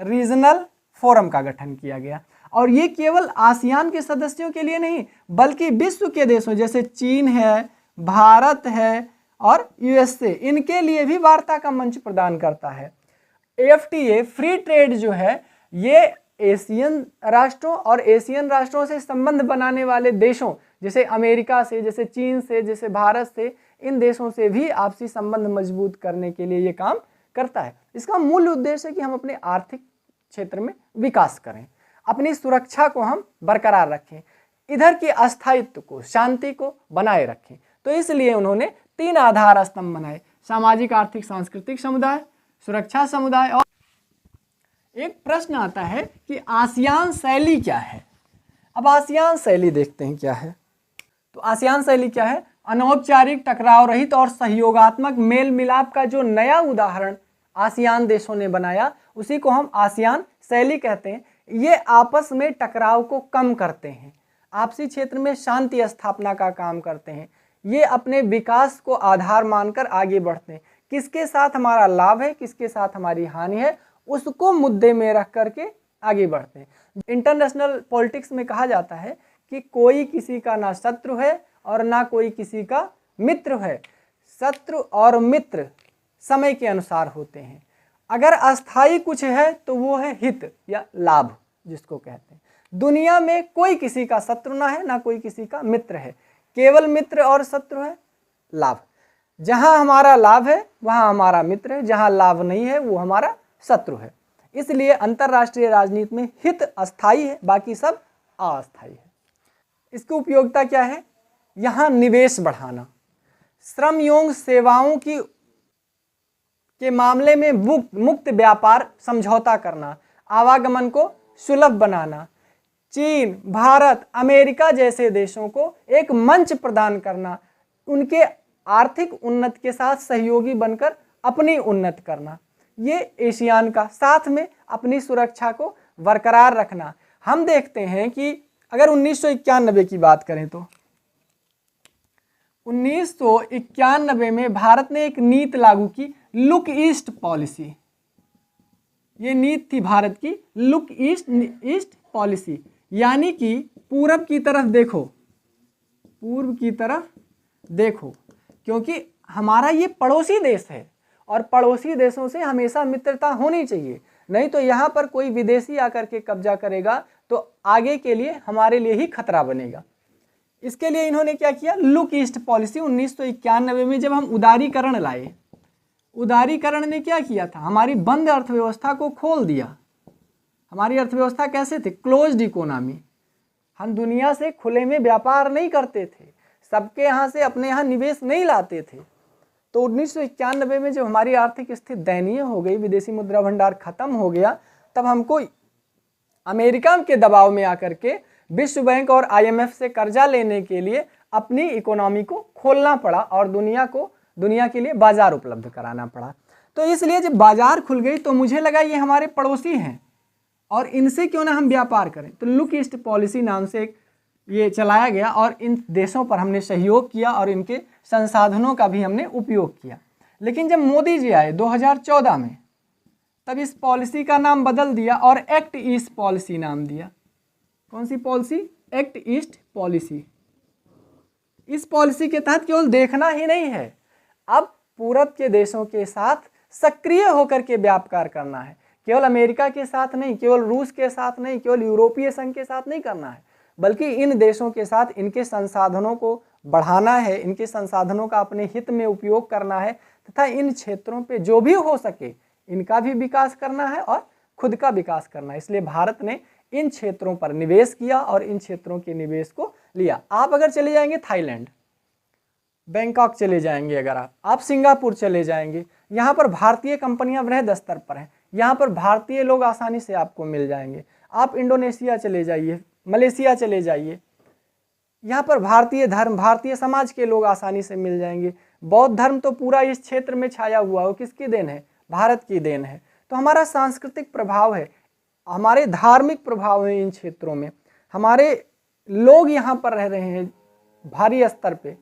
रीजनल फोरम का गठन किया गया। और ये केवल आसियान के सदस्यों के लिए नहीं, बल्कि विश्व के देशों जैसे चीन है, भारत है और USA, इनके लिए भी वार्ता का मंच प्रदान करता है। FTA फ्री ट्रेड जो है, ये एशियन राष्ट्रों और एशियन राष्ट्रों से संबंध बनाने वाले देशों जैसे अमेरिका से, जैसे चीन से, जैसे भारत से, इन देशों से भी आपसी संबंध मजबूत करने के लिए ये काम करता है। इसका मूल उद्देश्य है कि हम अपने आर्थिक क्षेत्र में विकास करें, अपनी सुरक्षा को हम बरकरार रखें, इधर के अस्थायित्व को, शांति को बनाए रखें। तो इसलिए उन्होंने 3 आधार स्तंभ बनाए, सामाजिक, आर्थिक, सांस्कृतिक समुदाय, सुरक्षा समुदाय। और एक प्रश्न आता है कि आसियान शैली क्या है। अब आसियान शैली देखते हैं क्या है। तो आसियान शैली क्या है? अनौपचारिक, टकराव रहित और सहयोगात्मक मेल मिलाप का जो नया उदाहरण आसियान देशों ने बनाया उसी को हम आसियान शैली कहते हैं। ये आपस में टकराव को कम करते हैं, आपसी क्षेत्र में शांति स्थापना का काम करते हैं, ये अपने विकास को आधार मानकर आगे बढ़ते हैं। किसके साथ हमारा लाभ है, किसके साथ हमारी हानि है, उसको मुद्दे में रख करके आगे बढ़ते हैं। इंटरनेशनल पॉलिटिक्स में कहा जाता है कि कोई किसी का ना शत्रु है और ना कोई किसी का मित्र है। शत्रु और मित्र समय के अनुसार होते हैं। अगर अस्थाई कुछ है तो वो है हित या लाभ जिसको कहते हैं। दुनिया में कोई किसी का शत्रु ना है, ना कोई किसी का मित्र है, केवल मित्र और शत्रु है लाभ। जहां हमारा लाभ है वहां हमारा मित्र है, जहां लाभ नहीं है वो हमारा शत्रु है। इसलिए अंतरराष्ट्रीय राजनीति में हित अस्थाई है, बाकी सब अस्थाई है। इसकी उपयोगिता क्या है? यहाँ निवेश बढ़ाना, श्रमयोग्य सेवाओं के मामले में मुक्त व्यापार समझौता करना, आवागमन को सुलभ बनाना, चीन, भारत, अमेरिका जैसे देशों को एक मंच प्रदान करना, उनके आर्थिक उन्नति के साथ सहयोगी बनकर अपनी उन्नति करना, ये एशियान का। साथ में अपनी सुरक्षा को बरकरार रखना। हम देखते हैं कि अगर 1991 की बात करें तो 1991 में भारत ने एक नीति लागू की, लुक ईस्ट पॉलिसी। ये नीति थी भारत की लुक ईस्ट पॉलिसी, यानी कि पूरब की तरफ देखो, पूर्व की तरफ देखो, क्योंकि हमारा ये पड़ोसी देश है और पड़ोसी देशों से हमेशा मित्रता होनी चाहिए, नहीं तो यहाँ पर कोई विदेशी आकर के कब्जा करेगा तो आगे के लिए हमारे लिए ही खतरा बनेगा। इसके लिए इन्होंने क्या किया? लुक ईस्ट पॉलिसी 1991 में जब हम उदारीकरण लाए, उदारीकरण ने क्या किया था? हमारी बंद अर्थव्यवस्था को खोल दिया। हमारी अर्थव्यवस्था कैसे थी? Closed economy. हम दुनिया से खुले में व्यापार नहीं करते थे, सबके यहाँ से अपने यहाँ निवेश नहीं लाते थे। तो 1991 में जब हमारी आर्थिक स्थिति दयनीय हो गई, विदेशी मुद्रा भंडार खत्म हो गया, तब हमको अमेरिका के दबाव में आकर के विश्व बैंक और IMF से कर्जा लेने के लिए अपनी इकोनॉमी को खोलना पड़ा और दुनिया के लिए बाजार उपलब्ध कराना पड़ा। तो इसलिए जब बाजार खुल गई तो मुझे लगा ये हमारे पड़ोसी हैं और इनसे क्यों ना हम व्यापार करें। तो लुक ईस्ट पॉलिसी नाम से ये चलाया गया और इन देशों पर हमने सहयोग किया और इनके संसाधनों का भी हमने उपयोग किया। लेकिन जब मोदी जी आए 2014 में, तब इस पॉलिसी का नाम बदल दिया और एक्ट ईस्ट पॉलिसी नाम दिया। कौन सी पॉलिसी? Act east policy. इस पॉलिसी के तहत केवल देखना ही नहीं है, अब पूरब के देशों के साथ सक्रिय होकर के व्यापार करना है। केवल अमेरिका के साथ नहीं, केवल रूस के साथ नहीं, केवल यूरोपीय संघ के साथ नहीं करना है, बल्कि इन देशों के साथ इनके संसाधनों को बढ़ाना है, इनके संसाधनों का अपने हित में उपयोग करना है तथा इन क्षेत्रों पे जो भी हो सके इनका भी विकास करना है और खुद का विकास करना है। इसलिए भारत ने इन क्षेत्रों पर निवेश किया और इन क्षेत्रों के निवेश को लिया। आप अगर चले जाएंगे थाईलैंड, बैंकॉक चले जाएंगे, अगर आप सिंगापुर चले जाएंगे, यहाँ पर भारतीय कंपनियां वृहद स्तर पर हैं, यहाँ पर भारतीय लोग आसानी से आपको मिल जाएंगे। आप इंडोनेशिया चले जाइए, मलेशिया चले जाइए, यहाँ पर भारतीय धर्म, भारतीय समाज के लोग आसानी से मिल जाएंगे। बौद्ध धर्म तो पूरा इस क्षेत्र में छाया हुआ है, वो किसकी देन है? भारत की देन है। तो हमारा सांस्कृतिक प्रभाव है, हमारे धार्मिक प्रभाव है इन क्षेत्रों में, हमारे लोग यहाँ पर रह रहे हैं भारी स्तर पे,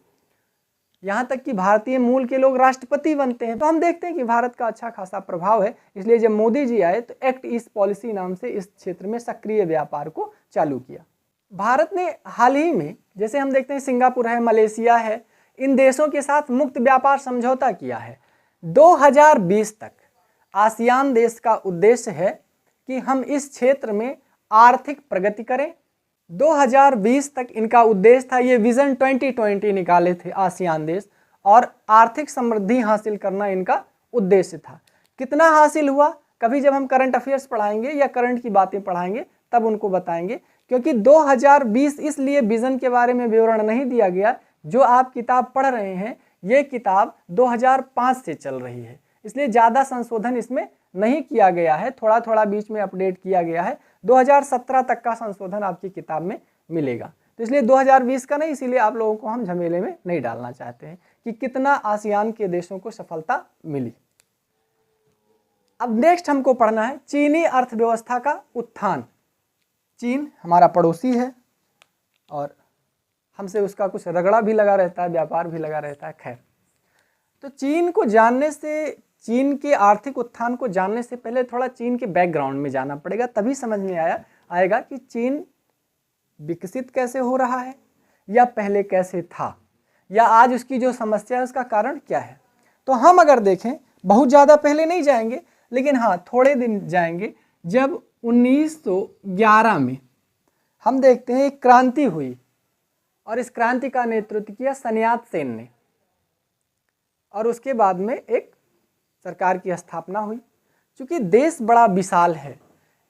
यहाँ तक कि भारतीय मूल के लोग राष्ट्रपति बनते हैं। तो हम देखते हैं कि भारत का अच्छा खासा प्रभाव है। इसलिए जब मोदी जी आए तो एक्ट ईस्ट पॉलिसी नाम से इस क्षेत्र में सक्रिय व्यापार को चालू किया। भारत ने हाल ही में, जैसे हम देखते हैं सिंगापुर है, मलेशिया है, इन देशों के साथ मुक्त व्यापार समझौता किया है। 2020 तक आसियान देश का उद्देश्य है कि हम इस क्षेत्र में आर्थिक प्रगति करें। 2020 तक इनका उद्देश्य था, ये विजन 2020 निकाले थे आसियान देश, और आर्थिक समृद्धि हासिल करना इनका उद्देश्य था। कितना हासिल हुआ? कभी जब हम करंट अफेयर्स पढ़ाएंगे या करंट की बातें पढ़ाएंगे तब उनको बताएंगे, क्योंकि 2020 इसलिए विजन के बारे में विवरण नहीं दिया गया। जो आप किताब पढ़ रहे हैं ये किताब 2005 से चल रही है, इसलिए ज़्यादा संशोधन इसमें नहीं किया गया है, थोड़ा थोड़ा बीच में अपडेट किया गया है। 2017 तक का संशोधन आपकी किताब में मिलेगा, तो इसलिए 2020 का नहीं, इसीलिए आप लोगों को हम झमेले में नहीं डालना चाहते हैं कि कितना आसियान के देशों को सफलता मिली। अब नेक्स्ट हमको पढ़ना है चीनी अर्थव्यवस्था का उत्थान। चीन हमारा पड़ोसी है और हमसे उसका कुछ रगड़ा भी लगा रहता है, व्यापार भी लगा रहता है। खैर, तो चीन को जानने से, चीन के आर्थिक उत्थान को जानने से पहले थोड़ा चीन के बैकग्राउंड में जाना पड़ेगा, तभी समझ में आएगा कि चीन विकसित कैसे हो रहा है, या पहले कैसे था, या आज उसकी जो समस्या है उसका कारण क्या है। तो हम अगर देखें, बहुत ज़्यादा पहले नहीं जाएंगे, लेकिन हाँ थोड़े दिन जाएंगे, जब 1911 में हम देखते हैं एक क्रांति हुई और इस क्रांति का नेतृत्व किया सन यात सेन ने, और उसके बाद में एक सरकार की स्थापना हुई। चूँकि देश बड़ा विशाल है,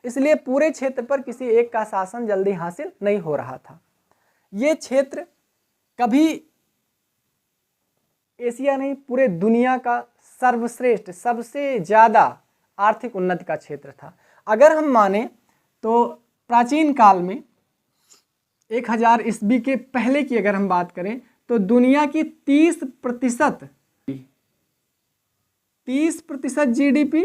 इसलिए पूरे क्षेत्र पर किसी एक का शासन जल्दी हासिल नहीं हो रहा था। ये क्षेत्र कभी एशिया नहीं, पूरे दुनिया का सर्वश्रेष्ठ, सबसे ज़्यादा आर्थिक उन्नति का क्षेत्र था। अगर हम माने तो प्राचीन काल में 1000 ईस्वी के पहले की अगर हम बात करें तो दुनिया की 30% जीडीपी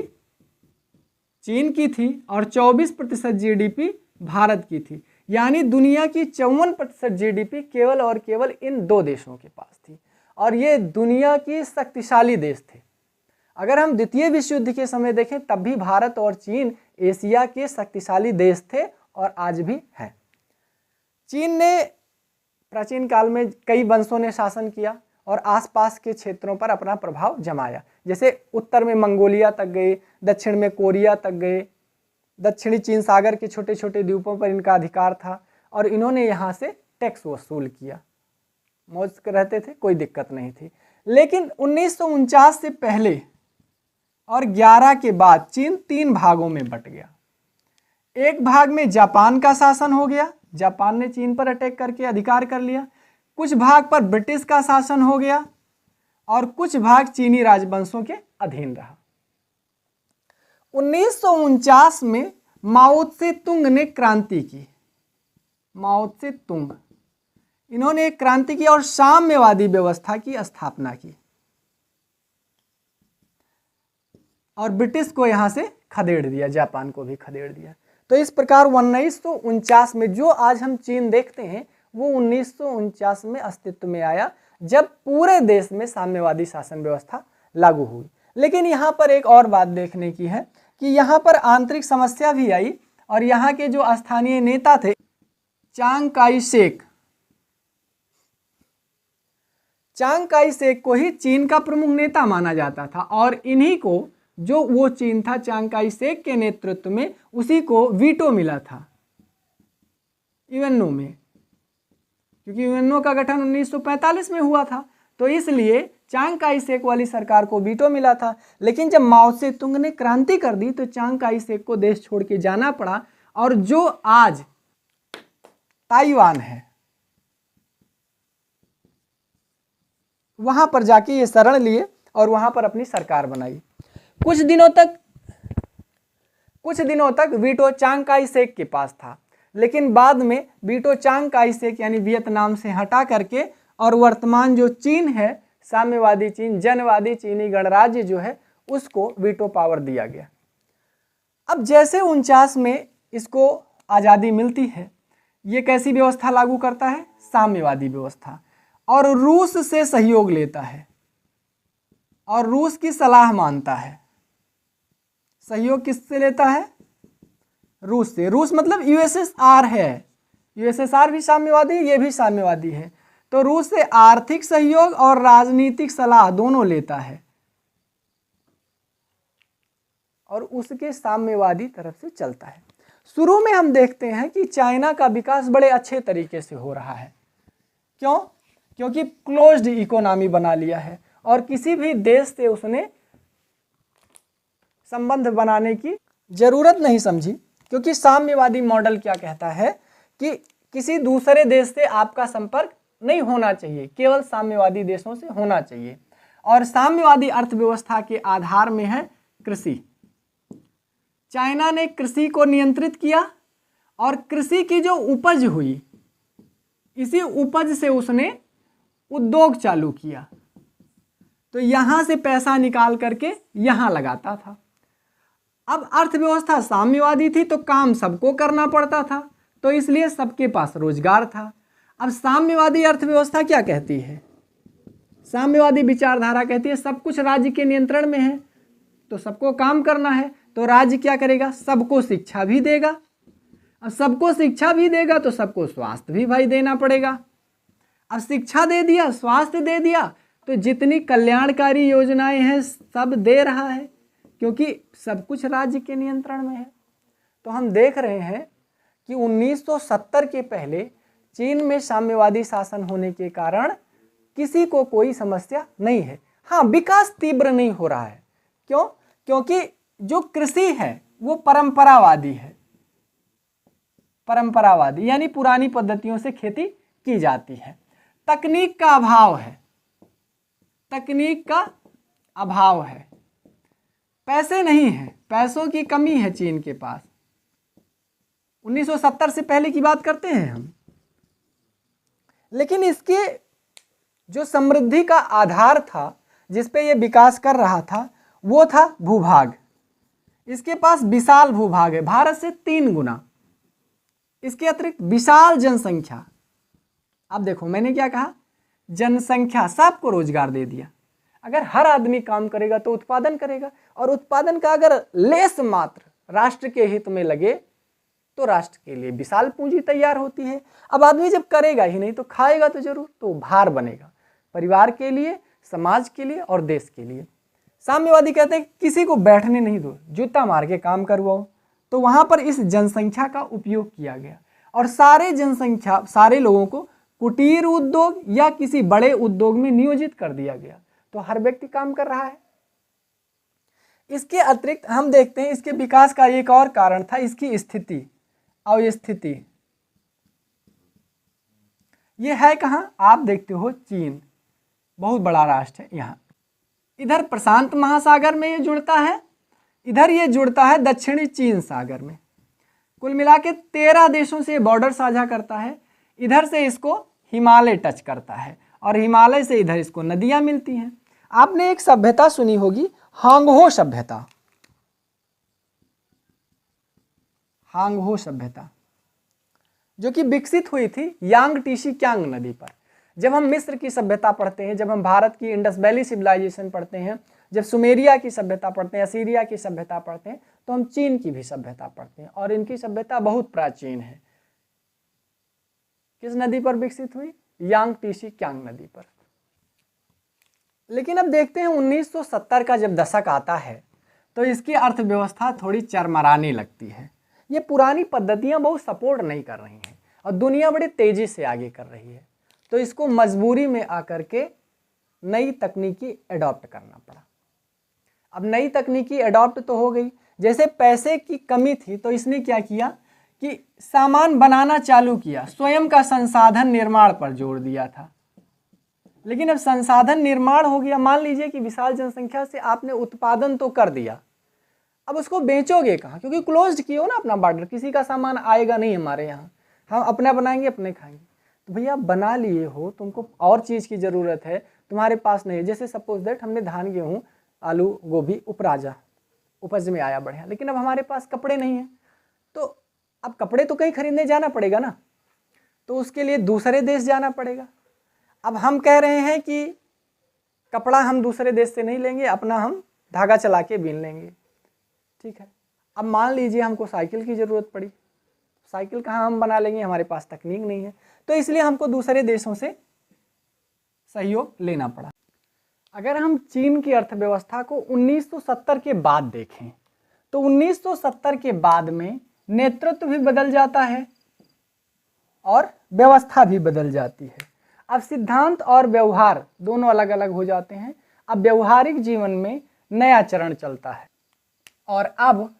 चीन की थी और 24% जीडीपी भारत की थी। यानी दुनिया की 54% जीडीपी केवल और केवल इन दो देशों के पास थी, और ये दुनिया के शक्तिशाली देश थे। अगर हम द्वितीय विश्व युद्ध के समय देखें तब भी भारत और चीन एशिया के शक्तिशाली देश थे और आज भी हैं। चीन ने प्राचीन काल में कई वंशों ने शासन किया और आसपास के क्षेत्रों पर अपना प्रभाव जमाया, जैसे उत्तर में मंगोलिया तक गए, दक्षिण में कोरिया तक गए, दक्षिणी चीन सागर के छोटे छोटे द्वीपों पर इनका अधिकार था और इन्होंने यहाँ से टैक्स वसूल किया, मौज रहते थे, कोई दिक्कत नहीं थी। लेकिन 1949 से पहले और 11 के बाद चीन 3 भागों में बट गया। एक भाग में जापान का शासन हो गया, जापान ने चीन पर अटैक करके अधिकार कर लिया। कुछ भाग पर ब्रिटिश का शासन हो गया और कुछ भाग चीनी राजवंशों के अधीन रहा। 1949 में माओ त्से तुंग ने क्रांति की। माओ त्से तुंग, इन्होंने एक क्रांति की और साम्यवादी व्यवस्था की स्थापना की और ब्रिटिश को यहां से खदेड़ दिया, जापान को भी खदेड़ दिया। तो इस प्रकार 1949 में जो आज हम चीन देखते हैं वो 1949 में अस्तित्व में आया, जब पूरे देश में साम्यवादी शासन व्यवस्था लागू हुई। लेकिन यहाँ पर एक और बात देखने की है कि यहाँ पर आंतरिक समस्या भी आई और यहाँ के जो स्थानीय नेता थे चांग काई शेक, चांग काई शेक को ही चीन का प्रमुख नेता माना जाता था और इन्हीं को, जो वो चीन था चांग काई शेक के नेतृत्व में, उसी को वीटो मिला था यूएनओ में, क्योंकि यूएनओ का गठन 1945 में हुआ था, तो इसलिए चांग काई शेक वाली सरकार को वीटो मिला था। लेकिन जब माओ त्से तुंग ने क्रांति कर दी तो चांग काई शेक को देश छोड़ के जाना पड़ा और जो आज ताइवान है वहां पर जाके ये शरण लिए और वहां पर अपनी सरकार बनाई। कुछ दिनों तक वीटो चांग काई शेक के पास था, लेकिन बाद में वीटो चांग काई शेक यानी वियतनाम से हटा करके और वर्तमान जो चीन है, साम्यवादी चीन, जनवादी चीनी गणराज्य जो है, उसको वीटो पावर दिया गया। अब जैसे 49 में इसको आज़ादी मिलती है, ये कैसी व्यवस्था लागू करता है? साम्यवादी व्यवस्था, और रूस से सहयोग लेता है और रूस की सलाह मानता है। सहयोग किससे लेता है? रूस से। रूस मतलब यूएसएसआर है, यूएसएसआर भी साम्यवादी, ये भी साम्यवादी है। तो रूस से आर्थिक सहयोग और राजनीतिक सलाह दोनों लेता है और उसके साम्यवादी तरफ से चलता है। शुरू में हम देखते हैं कि चाइना का विकास बड़े अच्छे तरीके से हो रहा है। क्यों? क्योंकि क्लोज्ड इकोनॉमी बना लिया है और किसी भी देश से उसने संबंध बनाने की जरूरत नहीं समझी, क्योंकि साम्यवादी मॉडल क्या कहता है कि किसी दूसरे देश से आपका संपर्क नहीं होना चाहिए, केवल साम्यवादी देशों से होना चाहिए। और साम्यवादी अर्थव्यवस्था के आधार में है कृषि। चाइना ने कृषि को नियंत्रित किया और कृषि की जो उपज हुई, इसी उपज से उसने उद्योग चालू किया, तो यहां से पैसा निकाल करके यहां लगाता था। अब अर्थव्यवस्था साम्यवादी थी तो काम सबको करना पड़ता था, तो इसलिए सबके पास रोजगार था। अब साम्यवादी अर्थव्यवस्था क्या कहती है? साम्यवादी विचारधारा कहती है सब कुछ राज्य के नियंत्रण में है, तो सबको काम करना है, तो राज्य क्या करेगा? सबको शिक्षा भी देगा। अब सबको शिक्षा भी देगा तो सबको स्वास्थ्य भी भाई देना पड़ेगा। अब शिक्षा दे दिया, स्वास्थ्य दे दिया, तो जितनी कल्याणकारी योजनाएं हैं सब दे रहा है, क्योंकि सब कुछ राज्य के नियंत्रण में है। तो हम देख रहे हैं कि 1970 के पहले चीन में साम्यवादी शासन होने के कारण किसी को कोई समस्या नहीं है। हाँ, विकास तीव्र नहीं हो रहा है। क्यों? क्योंकि जो कृषि है वो परंपरावादी है। परंपरावादी यानी पुरानी पद्धतियों से खेती की जाती है। तकनीक का अभाव है, तकनीक का अभाव है। पैसे नहीं है, पैसों की कमी है चीन के पास। 1970 से पहले की बात करते हैं हम। लेकिन इसके जो समृद्धि का आधार था, जिस पे ये विकास कर रहा था, वो था भूभाग। इसके पास विशाल भूभाग है, भारत से 3 गुना। इसके अतिरिक्त विशाल जनसंख्या। अब देखो मैंने क्या कहा, जनसंख्या, सबको रोजगार दे दिया। अगर हर आदमी काम करेगा तो उत्पादन करेगा, और उत्पादन का अगर लेस मात्र राष्ट्र के हित में लगे तो राष्ट्र के लिए विशाल पूंजी तैयार होती है। अब आदमी जब करेगा ही नहीं तो खाएगा तो जरूर, तो भार बनेगा परिवार के लिए, समाज के लिए और देश के लिए। साम्यवादी कहते हैं किसी को बैठने नहीं दो, जूता मार के काम करवाओ। तो वहां पर इस जनसंख्या का उपयोग किया गया और सारे लोगों को कुटीर उद्योग या किसी बड़े उद्योग में नियोजित कर दिया गया, तो हर व्यक्ति काम कर रहा है। इसके अतिरिक्त हम देखते हैं इसके विकास का एक और कारण था इसकी स्थिति, अवस्थिति। ये है कहां? आप देखते हो चीन बहुत बड़ा राष्ट्र है। यहाँ इधर प्रशांत महासागर में ये जुड़ता है, इधर ये जुड़ता है दक्षिणी चीन सागर में। कुल मिला के 13 देशों से बॉर्डर साझा करता है। इधर से इसको हिमालय टच करता है और हिमालय से इधर इसको नदियां मिलती हैं। आपने एक सभ्यता सुनी होगी, हांगहो सभ्यता। हांगहो सभ्यता जो कि विकसित हुई थी यांग टीसी क्यांग नदी पर। जब हम मिस्र की सभ्यता पढ़ते हैं, जब हम भारत की इंडस वैली सिविलाइजेशन पढ़ते हैं, जब सुमेरिया की सभ्यता पढ़ते हैं, असीरिया की सभ्यता पढ़ते हैं, तो हम चीन की भी सभ्यता पढ़ते हैं और इनकी सभ्यता बहुत प्राचीन है। किस नदी पर विकसित हुई? यांग टीसी क्यांग नदी पर। लेकिन अब देखते हैं 1970 का जब दशक आता है तो इसकी अर्थव्यवस्था थोड़ी चरमराने लगती है। ये पुरानी पद्धतियां बहुत सपोर्ट नहीं कर रही हैं और दुनिया बड़ी तेजी से आगे कर रही है, तो इसको मजबूरी में आकर के नई तकनीकी अडॉप्ट करना पड़ा। अब नई तकनीकी अडॉप्ट तो हो गई, जैसे पैसे की कमी थी तो इसने क्या किया कि सामान बनाना चालू किया, स्वयं का संसाधन निर्माण पर जोर दिया था। लेकिन अब संसाधन निर्माण हो गया, मान लीजिए कि विशाल जनसंख्या से आपने उत्पादन तो कर दिया, अब उसको बेचोगे कहाँ? क्योंकि क्लोज्ड किए हो ना अपना बॉर्डर, किसी का सामान आएगा नहीं हमारे यहाँ, हम अपना बनाएंगे अपने खाएंगे। तो भैया बना लिए हो, तुमको और चीज़ की ज़रूरत है, तुम्हारे पास नहीं है। जैसे सपोज दैट हमने धान, गेहूँ, आलू, गोभी उपराजा, उपज में आया बढ़िया, लेकिन अब हमारे पास कपड़े नहीं हैं, तो अब कपड़े तो कहीं खरीदने जाना पड़ेगा ना, तो उसके लिए दूसरे देश जाना पड़ेगा। अब हम कह रहे हैं कि कपड़ा हम दूसरे देश से नहीं लेंगे, अपना हम धागा चला के बीन लेंगे, ठीक है। अब मान लीजिए हमको साइकिल की ज़रूरत पड़ी, साइकिल कहाँ हम बना लेंगे, हमारे पास तकनीक नहीं है, तो इसलिए हमको दूसरे देशों से सहयोग लेना पड़ा। अगर हम चीन की अर्थव्यवस्था को 1970 के बाद देखें तो 1970 के बाद में नेतृत्व भी बदल जाता है और व्यवस्था भी बदल जाती है। अब सिद्धांत और व्यवहार दोनों अलग अलग हो जाते हैं। अब व्यवहारिक जीवन में नया चरण चलता है और अब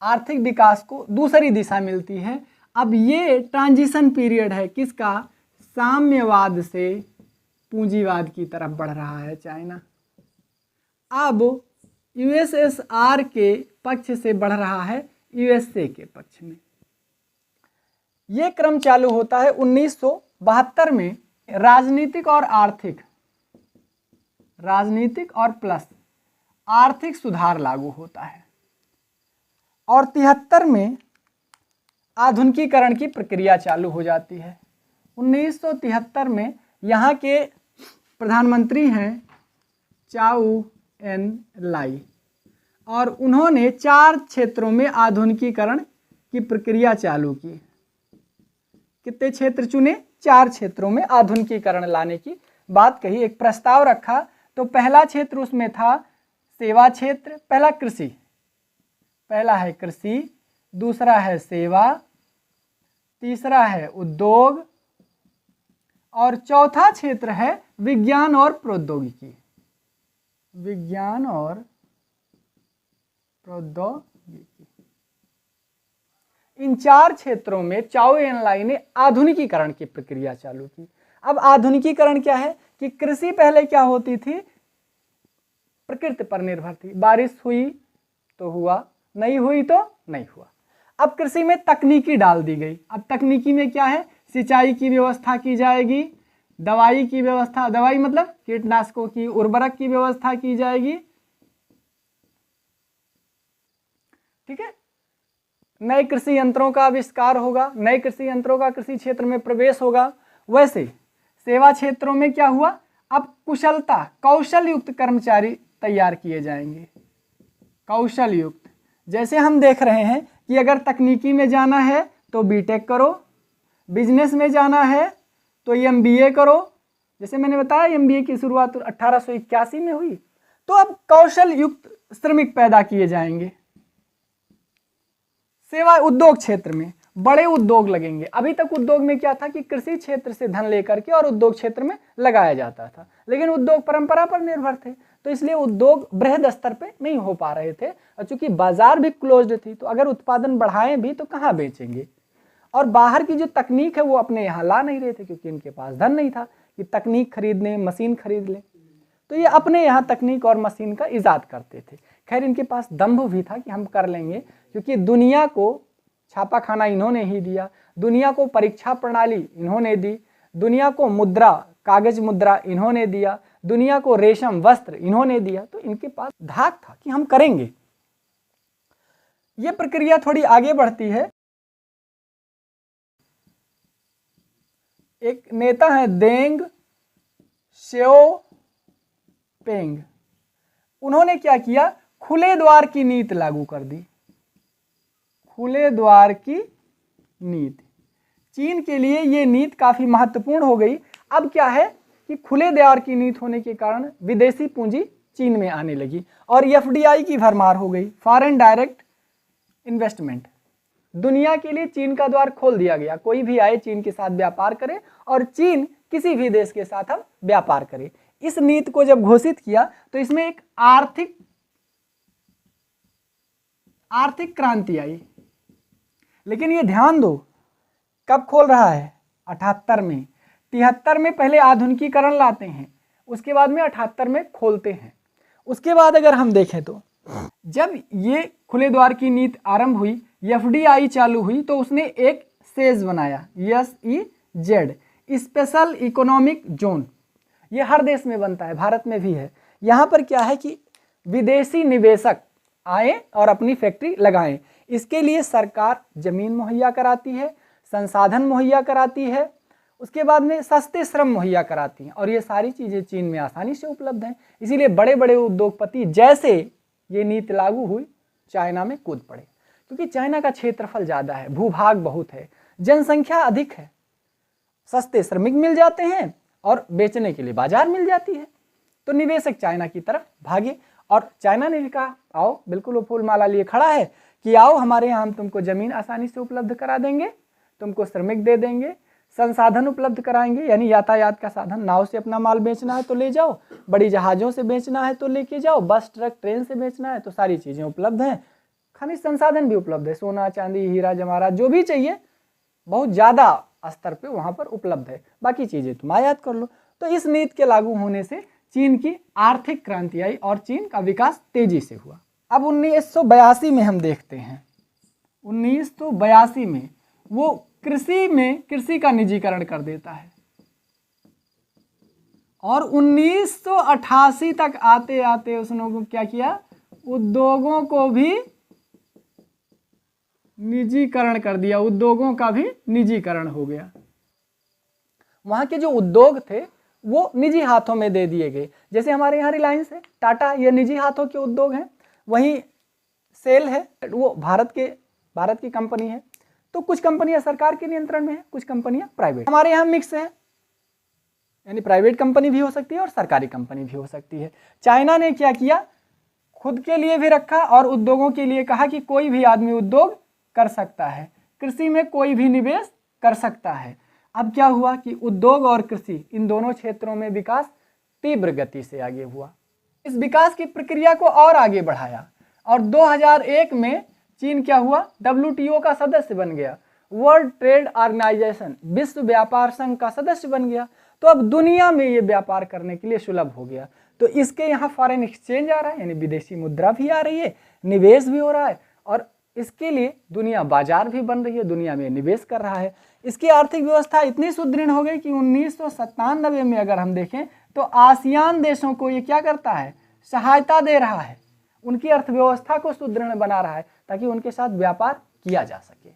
आर्थिक विकास को दूसरी दिशा मिलती है। अब ये ट्रांजिशन पीरियड है किसका? साम्यवाद से पूंजीवाद की तरफ बढ़ रहा है चाइना। अब यूएसएसआर के पक्ष से बढ़ रहा है यूएसए के पक्ष में। ये क्रम चालू होता है 1972 में। राजनीतिक और प्लस आर्थिक सुधार लागू होता है और 73 में आधुनिकीकरण की प्रक्रिया चालू हो जाती है। 1973 में यहाँ के प्रधानमंत्री हैं चाउ एन लाई और उन्होंने 4 क्षेत्रों में आधुनिकीकरण की प्रक्रिया चालू की। कितने क्षेत्र चुने? 4 क्षेत्रों में आधुनिकीकरण लाने की बात कही, एक प्रस्ताव रखा। तो पहला क्षेत्र उसमें था सेवा क्षेत्र। पहला है कृषि, दूसरा है सेवा, तीसरा है उद्योग और चौथा क्षेत्र है विज्ञान और प्रौद्योगिकी। इन 4 क्षेत्रों में चाओ एन लाई ने आधुनिकीकरण की प्रक्रिया चालू की। अब आधुनिकीकरण क्या है कि कृषि पहले क्या होती थी? प्रकृति पर निर्भर थी। बारिश हुई तो हुआ, नहीं हुई तो नहीं हुआ। अब कृषि में तकनीकी डाल दी गई। अब तकनीकी में क्या है? सिंचाई की व्यवस्था की जाएगी, दवाई की व्यवस्था, दवाई मतलब कीटनाशकों की, उर्वरक की व्यवस्था की जाएगी। ठीक है, नए कृषि यंत्रों का आविष्कार होगा, नए कृषि यंत्रों का कृषि क्षेत्र में प्रवेश होगा। वैसे सेवा क्षेत्रों में क्या हुआ? अब कौशल युक्त कर्मचारी तैयार किए जाएंगे। कौशल युक्त, जैसे हम देख रहे हैं कि अगर तकनीकी में जाना है तो बीटेक करो, बिजनेस में जाना है तो एमबीए करो। जैसे मैंने बताया एमबीए की शुरुआत 1881 में हुई। तो अब कौशल युक्त श्रमिक पैदा किए जाएंगे। सेवा उद्योग क्षेत्र में बड़े उद्योग लगेंगे। अभी तक उद्योग में क्या था कि कृषि क्षेत्र से धन लेकर के और उद्योग क्षेत्र में लगाया जाता था, लेकिन उद्योग परंपरा पर निर्भर थे, तो इसलिए उद्योग बृहद स्तर पे नहीं हो पा रहे थे। और चूंकि बाजार भी क्लोज्ड थी, तो अगर उत्पादन बढ़ाएं भी तो कहाँ बेचेंगे? और बाहर की जो तकनीक है वो अपने यहाँ ला नहीं रहे थे, क्योंकि इनके पास धन नहीं था कि तकनीक खरीद लें, मशीन खरीद लें। तो ये अपने यहाँ तकनीक और मशीन का इजाद करते थे। खैर, इनके पास दम्भ भी था कि हम कर लेंगे, क्योंकि दुनिया को छापा खाना इन्होंने ही दिया, दुनिया को परीक्षा प्रणाली इन्होंने दी, दुनिया को मुद्रा, कागज मुद्रा इन्होंने दिया, दुनिया को रेशम वस्त्र इन्होंने दिया। तो इनके पास धाक था कि हम करेंगे। ये प्रक्रिया थोड़ी आगे बढ़ती है। एक नेता है देंग श्योपेंग, उन्होंने क्या किया? खुले द्वार की नीति लागू कर दी। खुले द्वार की नीति चीन के लिए ये नीति काफी महत्वपूर्ण हो गई। अब क्या है कि खुले द्वार की नीति होने के कारण विदेशी पूंजी चीन में आने लगी और एफडीआई की भरमार हो गई, फॉरेन डायरेक्ट इन्वेस्टमेंट। दुनिया के लिए चीन का द्वार खोल दिया गया। कोई भी आए चीन के साथ व्यापार करे और चीन किसी भी देश के साथ हम व्यापार करें। इस नीति को जब घोषित किया तो इसमें एक आर्थिक क्रांति आई। लेकिन ये ध्यान दो, कब खोल रहा है? 78 में। 73 में पहले आधुनिकीकरण लाते हैं, उसके बाद में 78 में खोलते हैं। उसके बाद अगर हम देखें तो जब ये खुले द्वार की नीति आरंभ हुई, एफडीआई चालू हुई, तो उसने एक सेज बनाया, SEZ, स्पेशल इकोनॉमिक जोन। ये हर देश में बनता है, भारत में भी है। यहाँ पर क्या है कि विदेशी निवेशक आए और अपनी फैक्ट्री लगाएं। इसके लिए सरकार जमीन मुहैया कराती है, संसाधन मुहैया कराती है, उसके बाद में सस्ते श्रम मुहैया कराती हैं, और ये सारी चीज़ें चीन में आसानी से उपलब्ध हैं। इसीलिए बड़े बड़े उद्योगपति जैसे ये नीति लागू हुई चाइना में कूद पड़े, क्योंकि चाइना का क्षेत्रफल ज़्यादा है, भूभाग बहुत है, जनसंख्या अधिक है, सस्ते श्रमिक मिल जाते हैं और बेचने के लिए बाजार मिल जाती है। तो निवेशक चाइना की तरफ भागे और चाइना ने भी कहा आओ, बिल्कुल वो फूल माला लिए खड़ा है कि आओ हमारे यहाँ, हम तुमको ज़मीन आसानी से उपलब्ध करा देंगे, तुमको श्रमिक दे देंगे, संसाधन उपलब्ध कराएंगे, यानी यातायात का साधन, नाव से अपना माल बेचना है तो ले जाओ, बड़ी जहाज़ों से बेचना है तो लेके जाओ, बस ट्रक ट्रेन से बेचना है तो सारी चीज़ें उपलब्ध हैं, खनिज संसाधन भी उपलब्ध है, सोना चांदी हीरा जवाहरात जो भी चाहिए बहुत ज़्यादा स्तर पे वहाँ पर उपलब्ध है, बाकी चीज़ें तुम आयात कर लो। तो इस नीति के लागू होने से चीन की आर्थिक क्रांति आई और चीन का विकास तेजी से हुआ। अब 1982 में हम देखते हैं, 1982 में वो कृषि का निजीकरण कर देता है और 1988 तक आते आते उसने क्या किया, उद्योगों को भी निजीकरण कर दिया, उद्योगों का भी निजीकरण हो गया। वहां के जो उद्योग थे वो निजी हाथों में दे दिए गए। जैसे हमारे यहाँ रिलायंस है, टाटा, ये निजी हाथों के उद्योग हैं। वहीं सेल है, वो भारत की कंपनी है। तो कुछ कंपनियां सरकार के नियंत्रण में है, कुछ कंपनियां प्राइवेट। हमारे यहाँ मिक्स है, यानी प्राइवेट कंपनी भी हो सकती है और सरकारी कंपनी भी हो सकती है। चाइना ने क्या किया, खुद के लिए भी रखा और उद्योगों के लिए कहा कि कोई भी आदमी उद्योग कर सकता है, कृषि में कोई भी निवेश कर सकता है। अब क्या हुआ कि उद्योग और कृषि इन दोनों क्षेत्रों में विकास तीव्र गति से आगे हुआ। इस विकास की प्रक्रिया को और आगे बढ़ाया और 2001 में चीन क्या हुआ, WTO का सदस्य बन गया, वर्ल्ड ट्रेड ऑर्गेनाइजेशन, विश्व व्यापार संघ का सदस्य बन गया। तो अब दुनिया में ये व्यापार करने के लिए सुलभ हो गया। तो इसके यहाँ फॉरेन एक्सचेंज आ रहा है, यानी विदेशी मुद्रा भी आ रही है, निवेश भी हो रहा है और इसके लिए दुनिया बाजार भी बन रही है, दुनिया में निवेश कर रहा है। इसकी आर्थिक व्यवस्था इतनी सुदृढ़ हो गई कि 1997 में अगर हम देखें तो आसियान देशों को ये क्या करता है, सहायता दे रहा है, उनकी अर्थव्यवस्था को सुदृढ़ बना रहा है ताकि उनके साथ व्यापार किया जा सके।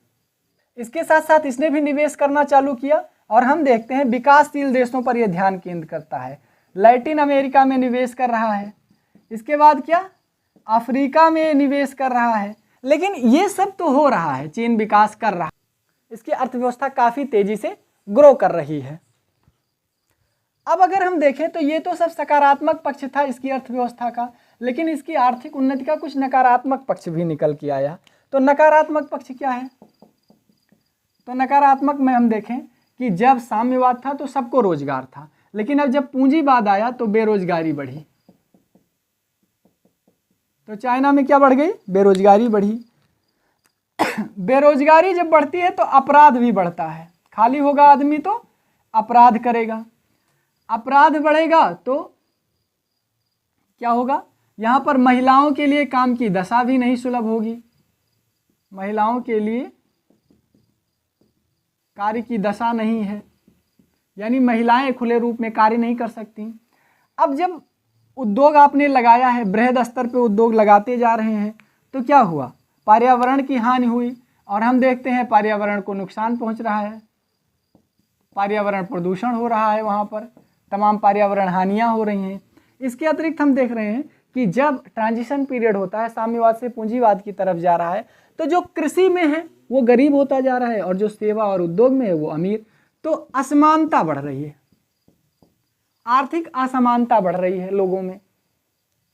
इसके साथ साथ इसने भी निवेश करना चालू किया और हम देखते हैं विकासशील देशों पर यह ध्यान केंद्र करता है। लैटिन अमेरिका में निवेश कर रहा है, इसके बाद क्या, अफ्रीका में निवेश कर रहा है। लेकिन ये सब तो हो रहा है, चीन विकास कर रहा है, इसकी अर्थव्यवस्था काफ़ी तेजी से ग्रो कर रही है। अब अगर हम देखें तो ये तो सब सकारात्मक पक्ष था इसकी अर्थव्यवस्था का, लेकिन इसकी आर्थिक उन्नति का कुछ नकारात्मक पक्ष भी निकल के आया। तो नकारात्मक पक्ष क्या है, तो नकारात्मक में हम देखें कि जब साम्यवाद था तो सबको रोजगार था, लेकिन अब जब पूंजीवाद आया तो बेरोजगारी बढ़ी। तो चाइना में क्या बढ़ गई, बेरोजगारी बढ़ी। बेरोजगारी जब बढ़ती है तो अपराध भी बढ़ता है, खाली होगा आदमी तो अपराध करेगा, अपराध बढ़ेगा तो क्या होगा, यहाँ पर महिलाओं के लिए काम की दशा भी नहीं सुलभ होगी, महिलाओं के लिए कार्य की दशा नहीं है, यानी महिलाएं खुले रूप में कार्य नहीं कर सकती। अब जब उद्योग आपने लगाया है, बृहद स्तर पे उद्योग लगाते जा रहे हैं, तो क्या हुआ, पर्यावरण की हानि हुई और हम देखते हैं पर्यावरण को नुकसान पहुंच रहा है, पर्यावरण प्रदूषण हो रहा है, वहाँ पर तमाम पर्यावरण हानियाँ हो रही हैं। इसके अतिरिक्त हम देख रहे हैं कि जब ट्रांजिशन पीरियड होता है, साम्यवाद से पूंजीवाद की तरफ जा रहा है, तो जो कृषि में है वो गरीब होता जा रहा है और जो सेवा और उद्योग में है वो अमीर। तो असमानता बढ़ रही है, आर्थिक असमानता बढ़ रही है लोगों में।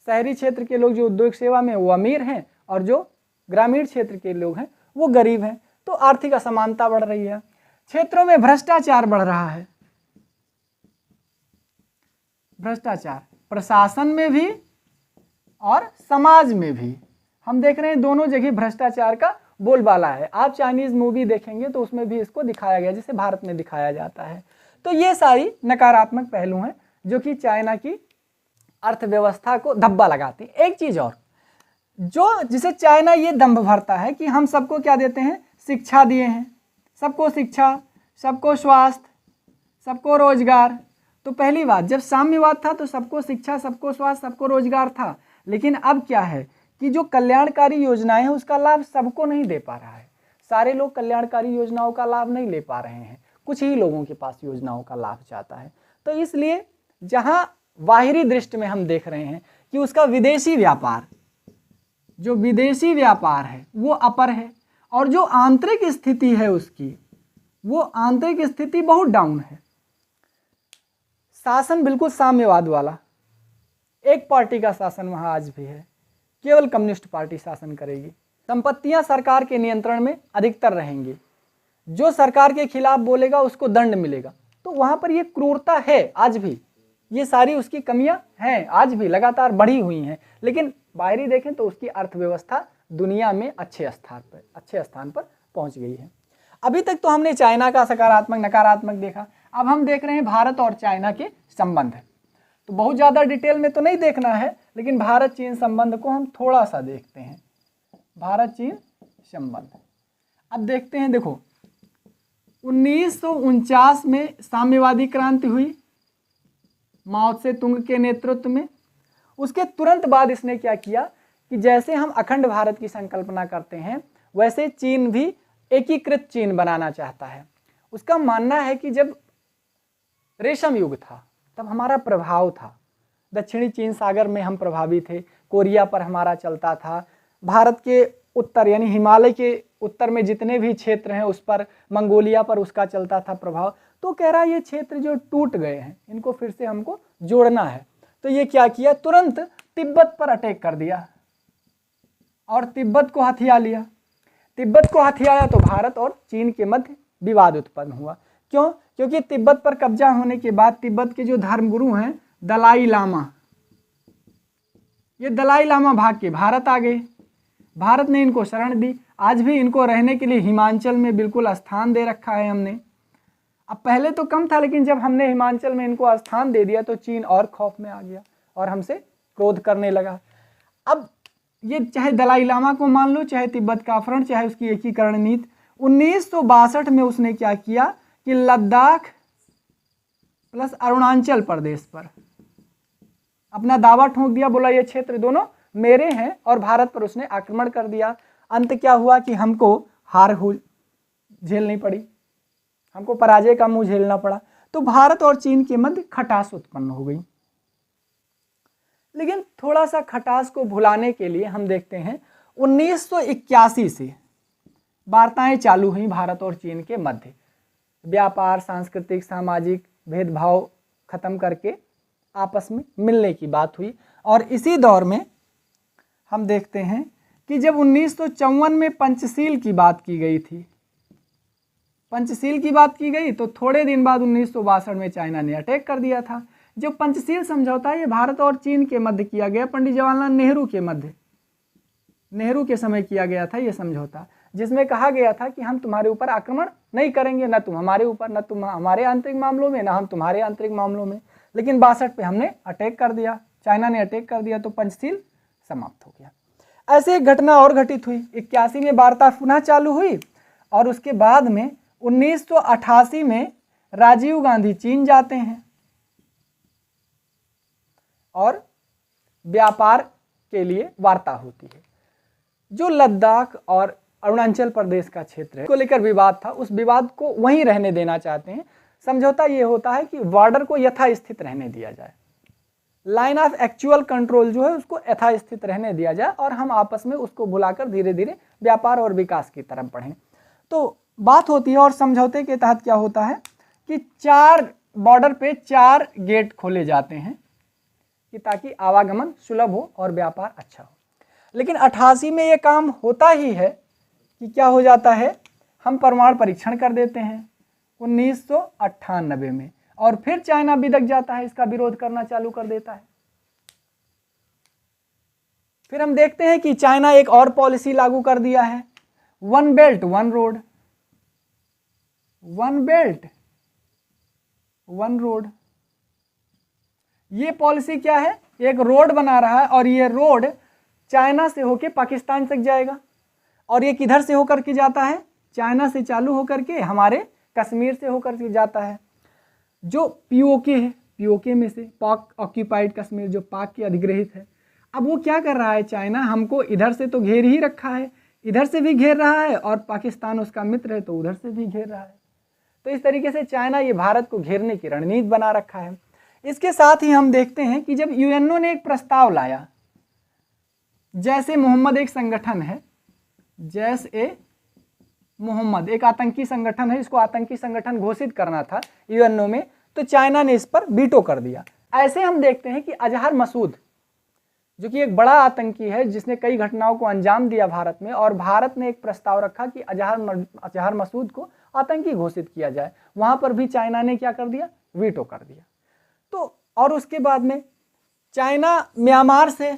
शहरी क्षेत्र के लोग जो उद्योग सेवा में वो अमीर हैं और जो ग्रामीण क्षेत्र के लोग हैं वो गरीब हैं। तो आर्थिक असमानता बढ़ रही है। क्षेत्रों में भ्रष्टाचार बढ़ रहा है, भ्रष्टाचार प्रशासन में भी और समाज में भी हम देख रहे हैं, दोनों जगह भ्रष्टाचार का बोलबाला है। आप चाइनीज मूवी देखेंगे तो उसमें भी इसको दिखाया गया जैसे भारत में दिखाया जाता है। तो ये सारी नकारात्मक पहलू हैं जो कि चाइना की अर्थव्यवस्था को धब्बा लगाती हैं। एक चीज और जो जिसे चाइना ये दंभ भरता है कि हम सबको क्या देते हैं, शिक्षा दिए हैं, सबको शिक्षा, सबको स्वास्थ्य, सबको रोजगार। तो पहली बात, जब साम्यवाद था तो सबको शिक्षा, सबको स्वास्थ्य, सबको रोजगार था, लेकिन अब क्या है कि जो कल्याणकारी योजनाएं हैं उसका लाभ सबको नहीं दे पा रहा है। सारे लोग कल्याणकारी योजनाओं का लाभ नहीं ले पा रहे हैं, कुछ ही लोगों के पास योजनाओं का लाभ जाता है। तो इसलिए जहां बाहरी दृष्टि में हम देख रहे हैं कि उसका विदेशी व्यापार, जो विदेशी व्यापार है वो अपर है और जो आंतरिक स्थिति है उसकी, वो आंतरिक स्थिति बहुत डाउन है। शासन बिल्कुल साम्यवाद वाला, एक पार्टी का शासन वहां आज भी है, केवल कम्युनिस्ट पार्टी शासन करेगी। संपत्तियां सरकार के नियंत्रण में अधिकतर रहेंगी, जो सरकार के खिलाफ बोलेगा उसको दंड मिलेगा। तो वहां पर ये क्रूरता है आज भी, ये सारी उसकी कमियां हैं, आज भी लगातार बढ़ी हुई हैं। लेकिन बाहरी देखें तो उसकी अर्थव्यवस्था दुनिया में अच्छे स्थान पर पहुंच गई है। अभी तक तो हमने चाइना का सकारात्मक नकारात्मक देखा, अब हम देख रहे हैं भारत और चाइना के संबंध। तो बहुत ज़्यादा डिटेल में तो नहीं देखना है, लेकिन भारत चीन संबंध को हम थोड़ा सा देखते हैं। भारत चीन संबंध अब देखते हैं। देखो 1949 में साम्यवादी क्रांति हुई माओ से तुंग के नेतृत्व में। उसके तुरंत बाद इसने क्या किया कि जैसे हम अखंड भारत की संकल्पना करते हैं वैसे चीन भी एकीकृत चीन बनाना चाहता है। उसका मानना है कि जब रेशम युग था तब हमारा प्रभाव था, दक्षिणी चीन सागर में हम प्रभावी थे, कोरिया पर हमारा चलता था, भारत के उत्तर यानी हिमालय के उत्तर में जितने भी क्षेत्र हैं उस पर, मंगोलिया पर उसका चलता था प्रभाव। तो कह रहा है ये क्षेत्र जो टूट गए हैं इनको फिर से हमको जोड़ना है। तो ये क्या किया, तुरंत तिब्बत पर अटैक कर दिया और तिब्बत को हथिया लिया। तिब्बत को हथियाया तो भारत और चीन के मध्य विवाद उत्पन्न हुआ। क्यों? क्योंकि तिब्बत पर कब्जा होने के बाद तिब्बत के जो धर्मगुरु हैं दलाई लामा, ये दलाई लामा भाग के भारत आ गए। भारत ने इनको शरण दी। आज भी इनको रहने के लिए हिमाचल में बिल्कुल स्थान दे रखा है हमने। अब पहले तो कम था, लेकिन जब हमने हिमाचल में इनको स्थान दे दिया तो चीन और खौफ में आ गया और हमसे क्रोध करने लगा। अब ये चाहे दलाई लामा को मान लो, चाहे तिब्बत का अपहरण, चाहे उसकी एकीकरण नीति, 1962 में उसने क्या किया कि लद्दाख प्लस अरुणाचल प्रदेश पर अपना दावा ठोक दिया। बोला ये क्षेत्र दोनों मेरे हैं और भारत पर उसने आक्रमण कर दिया। अंत क्या हुआ कि हमको हार झेलनी पड़ी, हमको पराजय का मुंह झेलना पड़ा। तो भारत और चीन के मध्य खटास उत्पन्न हो गई। लेकिन थोड़ा सा खटास को भुलाने के लिए हम देखते हैं 1981 से वार्ताएं चालू हुई भारत और चीन के मध्य। व्यापार, सांस्कृतिक, सामाजिक भेदभाव खत्म करके आपस में मिलने की बात हुई। और इसी दौर में हम देखते हैं कि जब 1954 में पंचशील की बात की गई थी, पंचशील की बात की गई तो थोड़े दिन बाद 1962 में चाइना ने अटैक कर दिया था। जो पंचशील समझौता है ये भारत और चीन के मध्य किया गया, पंडित जवाहरलाल नेहरू के मध्य, नेहरू के समय किया गया था ये समझौता, जिसमें कहा गया था कि हम तुम्हारे ऊपर आक्रमण नहीं करेंगे, न तुम हमारे ऊपर, न तुम हमारे आंतरिक मामलों में, न हम तुम्हारे आंतरिक मामलों में। लेकिन 62 पे हमने अटैक कर दिया, चाइना ने अटैक कर दिया तो पंचशील समाप्त हो गया। ऐसे एक घटना और घटित हुई। 81 में वार्ता पुनः चालू हुई और उसके बाद में 1988 में राजीव गांधी चीन जाते हैं और व्यापार के लिए वार्ता होती है। जो लद्दाख और अरुणाचल प्रदेश का क्षेत्र है को लेकर विवाद था, उस विवाद को वहीं रहने देना चाहते हैं। समझौता ये होता है कि बॉर्डर को यथास्थित रहने दिया जाए, लाइन ऑफ एक्चुअल कंट्रोल जो है उसको यथास्थित रहने दिया जाए और हम आपस में उसको भुलाकर धीरे धीरे व्यापार और विकास की तरफ बढ़ें। तो बात होती है और समझौते के तहत क्या होता है कि 4 बॉर्डर पे 4 गेट खोले जाते हैं कि ताकि आवागमन सुलभ हो और व्यापार अच्छा हो। लेकिन 88 में ये काम होता ही है कि क्या हो जाता है, हम परमाणु परीक्षण कर देते हैं 1998 में और फिर चाइना बिदक जाता है, इसका विरोध करना चालू कर देता है। फिर हम देखते हैं कि चाइना एक और पॉलिसी लागू कर दिया है, one belt one road, one belt one road. ये पॉलिसी क्या है, एक रोड बना रहा है और ये रोड चाइना से होके पाकिस्तान तक जाएगा और ये किधर से होकर के जाता है, चाइना से चालू होकर के हमारे कश्मीर से होकर के जाता है, जो पीओके है, पीओके में से पाक ऑक्यूपाइड कश्मीर जो पाक की अधिग्रहित है। अब वो क्या कर रहा है, चाइना हमको इधर से तो घेर ही रखा है, इधर से भी घेर रहा है और पाकिस्तान उसका मित्र है तो उधर से भी घेर रहा है। तो इस तरीके से चाइना ये भारत को घेरने की रणनीति बना रखा है। इसके साथ ही हम देखते हैं कि जब यूएनओ ने एक प्रस्ताव लाया, जैसे मोहम्मद एक संगठन है, जैश ए मोहम्मद एक आतंकी संगठन है, इसको आतंकी संगठन घोषित करना था यूएनओ में, तो चाइना ने इस पर वीटो कर दिया। ऐसे हम देखते हैं कि अजहर मसूद जो कि एक बड़ा आतंकी है जिसने कई घटनाओं को अंजाम दिया भारत में, और भारत ने एक प्रस्ताव रखा कि अजहर मसूद को आतंकी घोषित किया जाए, वहां पर भी चाइना ने क्या कर दिया, वीटो कर दिया। तो और उसके बाद में चाइना म्यांमार से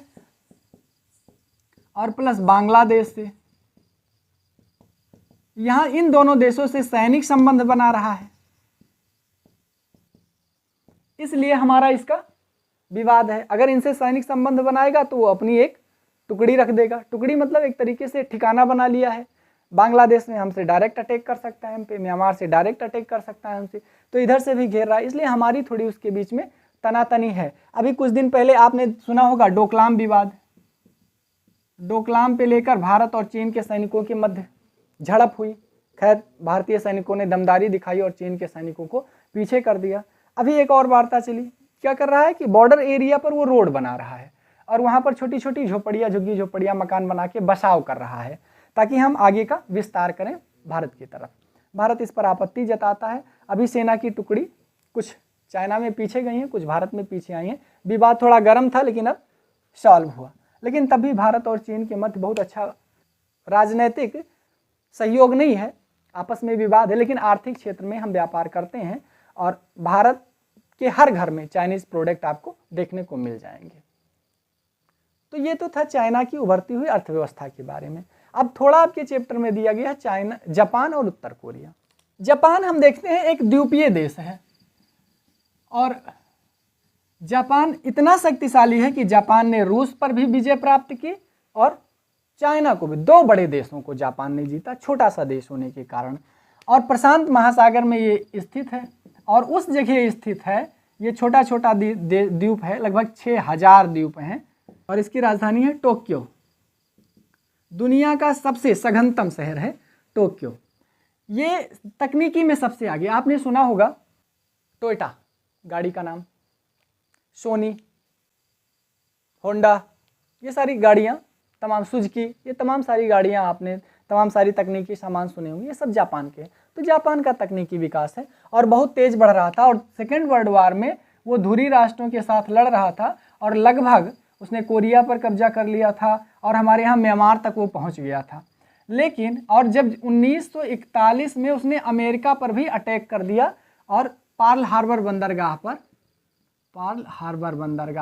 और प्लस बांग्लादेश से यहाँ इन दोनों देशों से सैनिक संबंध बना रहा है, इसलिए हमारा इसका विवाद है। अगर इनसे सैनिक संबंध बनाएगा तो वो अपनी एक टुकड़ी रख देगा। टुकड़ी मतलब एक तरीके से ठिकाना बना लिया है। बांग्लादेश में हमसे डायरेक्ट अटैक कर सकता है, हम पे म्यांमार से डायरेक्ट अटैक कर सकता है हमसे, तो इधर से भी घेर रहा है, इसलिए हमारी थोड़ी उसके बीच में तनातनी है। अभी कुछ दिन पहले आपने सुना होगा डोकलाम विवाद, डोकलाम पे लेकर भारत और चीन के सैनिकों के मध्य झड़प हुई। खैर भारतीय सैनिकों ने दमदारी दिखाई और चीन के सैनिकों को पीछे कर दिया। अभी एक और वार्ता चली, क्या कर रहा है कि बॉर्डर एरिया पर वो रोड बना रहा है और वहाँ पर छोटी छोटी झोपड़ियाँ, झुग्गी झोपड़ियाँ, मकान बना के बसाव कर रहा है ताकि हम आगे का विस्तार करें भारत की तरफ। भारत इस पर आपत्ति जताता है। अभी सेना की टुकड़ी कुछ चाइना में पीछे गई हैं, कुछ भारत में पीछे आई हैं। विवाद थोड़ा गर्म था लेकिन अब सॉल्व हुआ। लेकिन तब भी भारत और चीन के मध्य बहुत अच्छा राजनीतिक सहयोग नहीं है, आपस में विवाद है, लेकिन आर्थिक क्षेत्र में हम व्यापार करते हैं और भारत के हर घर में चाइनीज प्रोडक्ट आपको देखने को मिल जाएंगे। तो ये तो था चाइना की उभरती हुई अर्थव्यवस्था के बारे में। अब थोड़ा आपके चैप्टर में दिया गया चाइना, जापान और उत्तर कोरिया। जापान हम देखते हैं एक द्वीपीय देश है और जापान इतना शक्तिशाली है कि जापान ने रूस पर भी विजय प्राप्त की और चाइना को भी। दो बड़े देशों को जापान ने जीता, छोटा सा देश होने के कारण, और प्रशांत महासागर में ये स्थित है और उस जगह स्थित है। ये छोटा छोटा द्वीप है, लगभग 6000 द्वीप हैं और इसकी राजधानी है टोक्यो। दुनिया का सबसे सघनतम शहर है टोक्यो। ये तकनीकी में सबसे आगे। आपने सुना होगा टोयोटा गाड़ी का नाम, सोनी, होंडा, ये सारी गाड़ियाँ तमाम, सुजुकी, ये तमाम सारी गाड़ियाँ आपने तमाम सारी तकनीकी सामान सुने होंगे, ये सब जापान के। तो जापान का तकनीकी विकास है और बहुत तेज बढ़ रहा था और सेकेंड वर्ल्ड वार में वो धुरी राष्ट्रों के साथ लड़ रहा था और लगभग उसने कोरिया पर कब्जा कर लिया था और हमारे यहाँ म्यांमार तक वो पहुँच गया था। लेकिन और जब 1941 में उसने अमेरिका पर भी अटैक कर दिया और पर्ल हार्बर बंदरगाह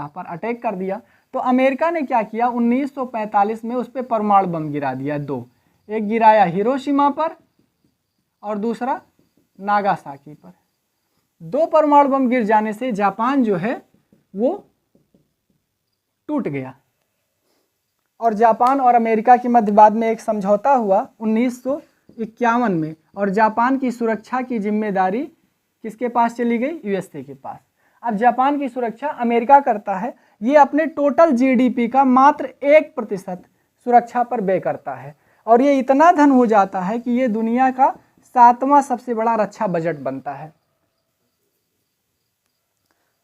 पर अटैक कर दिया, तो अमेरिका ने क्या किया, 1945 में उस पर परमाणु बम गिरा दिया। दो, एक गिराया हिरोशिमा पर और दूसरा नागासाकी पर। दो परमाणु बम गिर जाने से जापान जो है वो टूट गया और जापान और अमेरिका के मध्य बाद में एक समझौता हुआ 1951 में और जापान की सुरक्षा की जिम्मेदारी किसके पास चली गई, यूएसए के पास। अब जापान की सुरक्षा अमेरिका करता है, ये अपने टोटल जीडीपी का मात्र 1% सुरक्षा पर व्यय करता है और ये इतना धन हो जाता है कि ये दुनिया का 7वां सबसे बड़ा रक्षा बजट बनता है।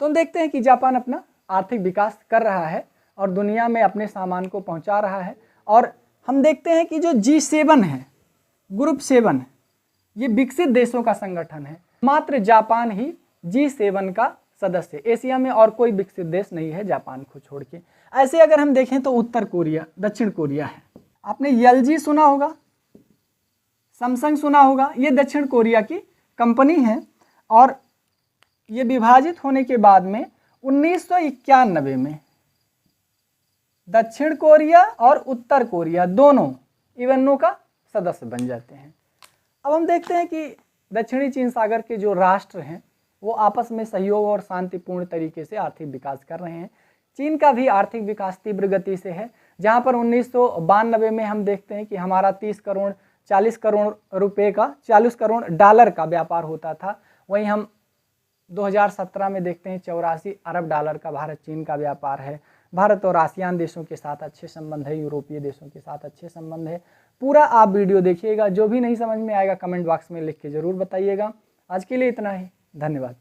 तो हम देखते हैं कि जापान अपना आर्थिक विकास कर रहा है और दुनिया में अपने सामान को पहुंचा रहा है। और हम देखते हैं कि जो G7 है, ग्रुप 7, ये विकसित देशों का संगठन है। मात्र जापान ही G7 का सदस्य, एशिया में और कोई विकसित देश नहीं है जापान को छोड़ के। ऐसे अगर हम देखें तो उत्तर कोरिया, दक्षिण कोरिया है। आपने LG सुना होगा, सैमसंग सुना होगा, ये दक्षिण कोरिया की कंपनी है और ये विभाजित होने के बाद में 1991 में दक्षिण कोरिया और उत्तर कोरिया दोनों यूएनओ का सदस्य बन जाते हैं। अब हम देखते हैं कि दक्षिणी चीन सागर के जो राष्ट्र हैं वो आपस में सहयोग और शांतिपूर्ण तरीके से आर्थिक विकास कर रहे हैं। चीन का भी आर्थिक विकास तीव्र गति से है, जहां पर 1992 में हम देखते हैं कि हमारा 40 करोड़ रुपए का, 40 करोड़ डॉलर का व्यापार होता था। वहीं हम 2017 में देखते हैं 84 अरब डॉलर का भारत चीन का व्यापार है। भारत और आसियान देशों के साथ अच्छे संबंध है, यूरोपीय देशों के साथ अच्छे संबंध है। पूरा आप वीडियो देखिएगा, जो भी नहीं समझ में आएगा कमेंट बॉक्स में लिख के ज़रूर बताइएगा। आज के लिए इतना ही, धन्यवाद।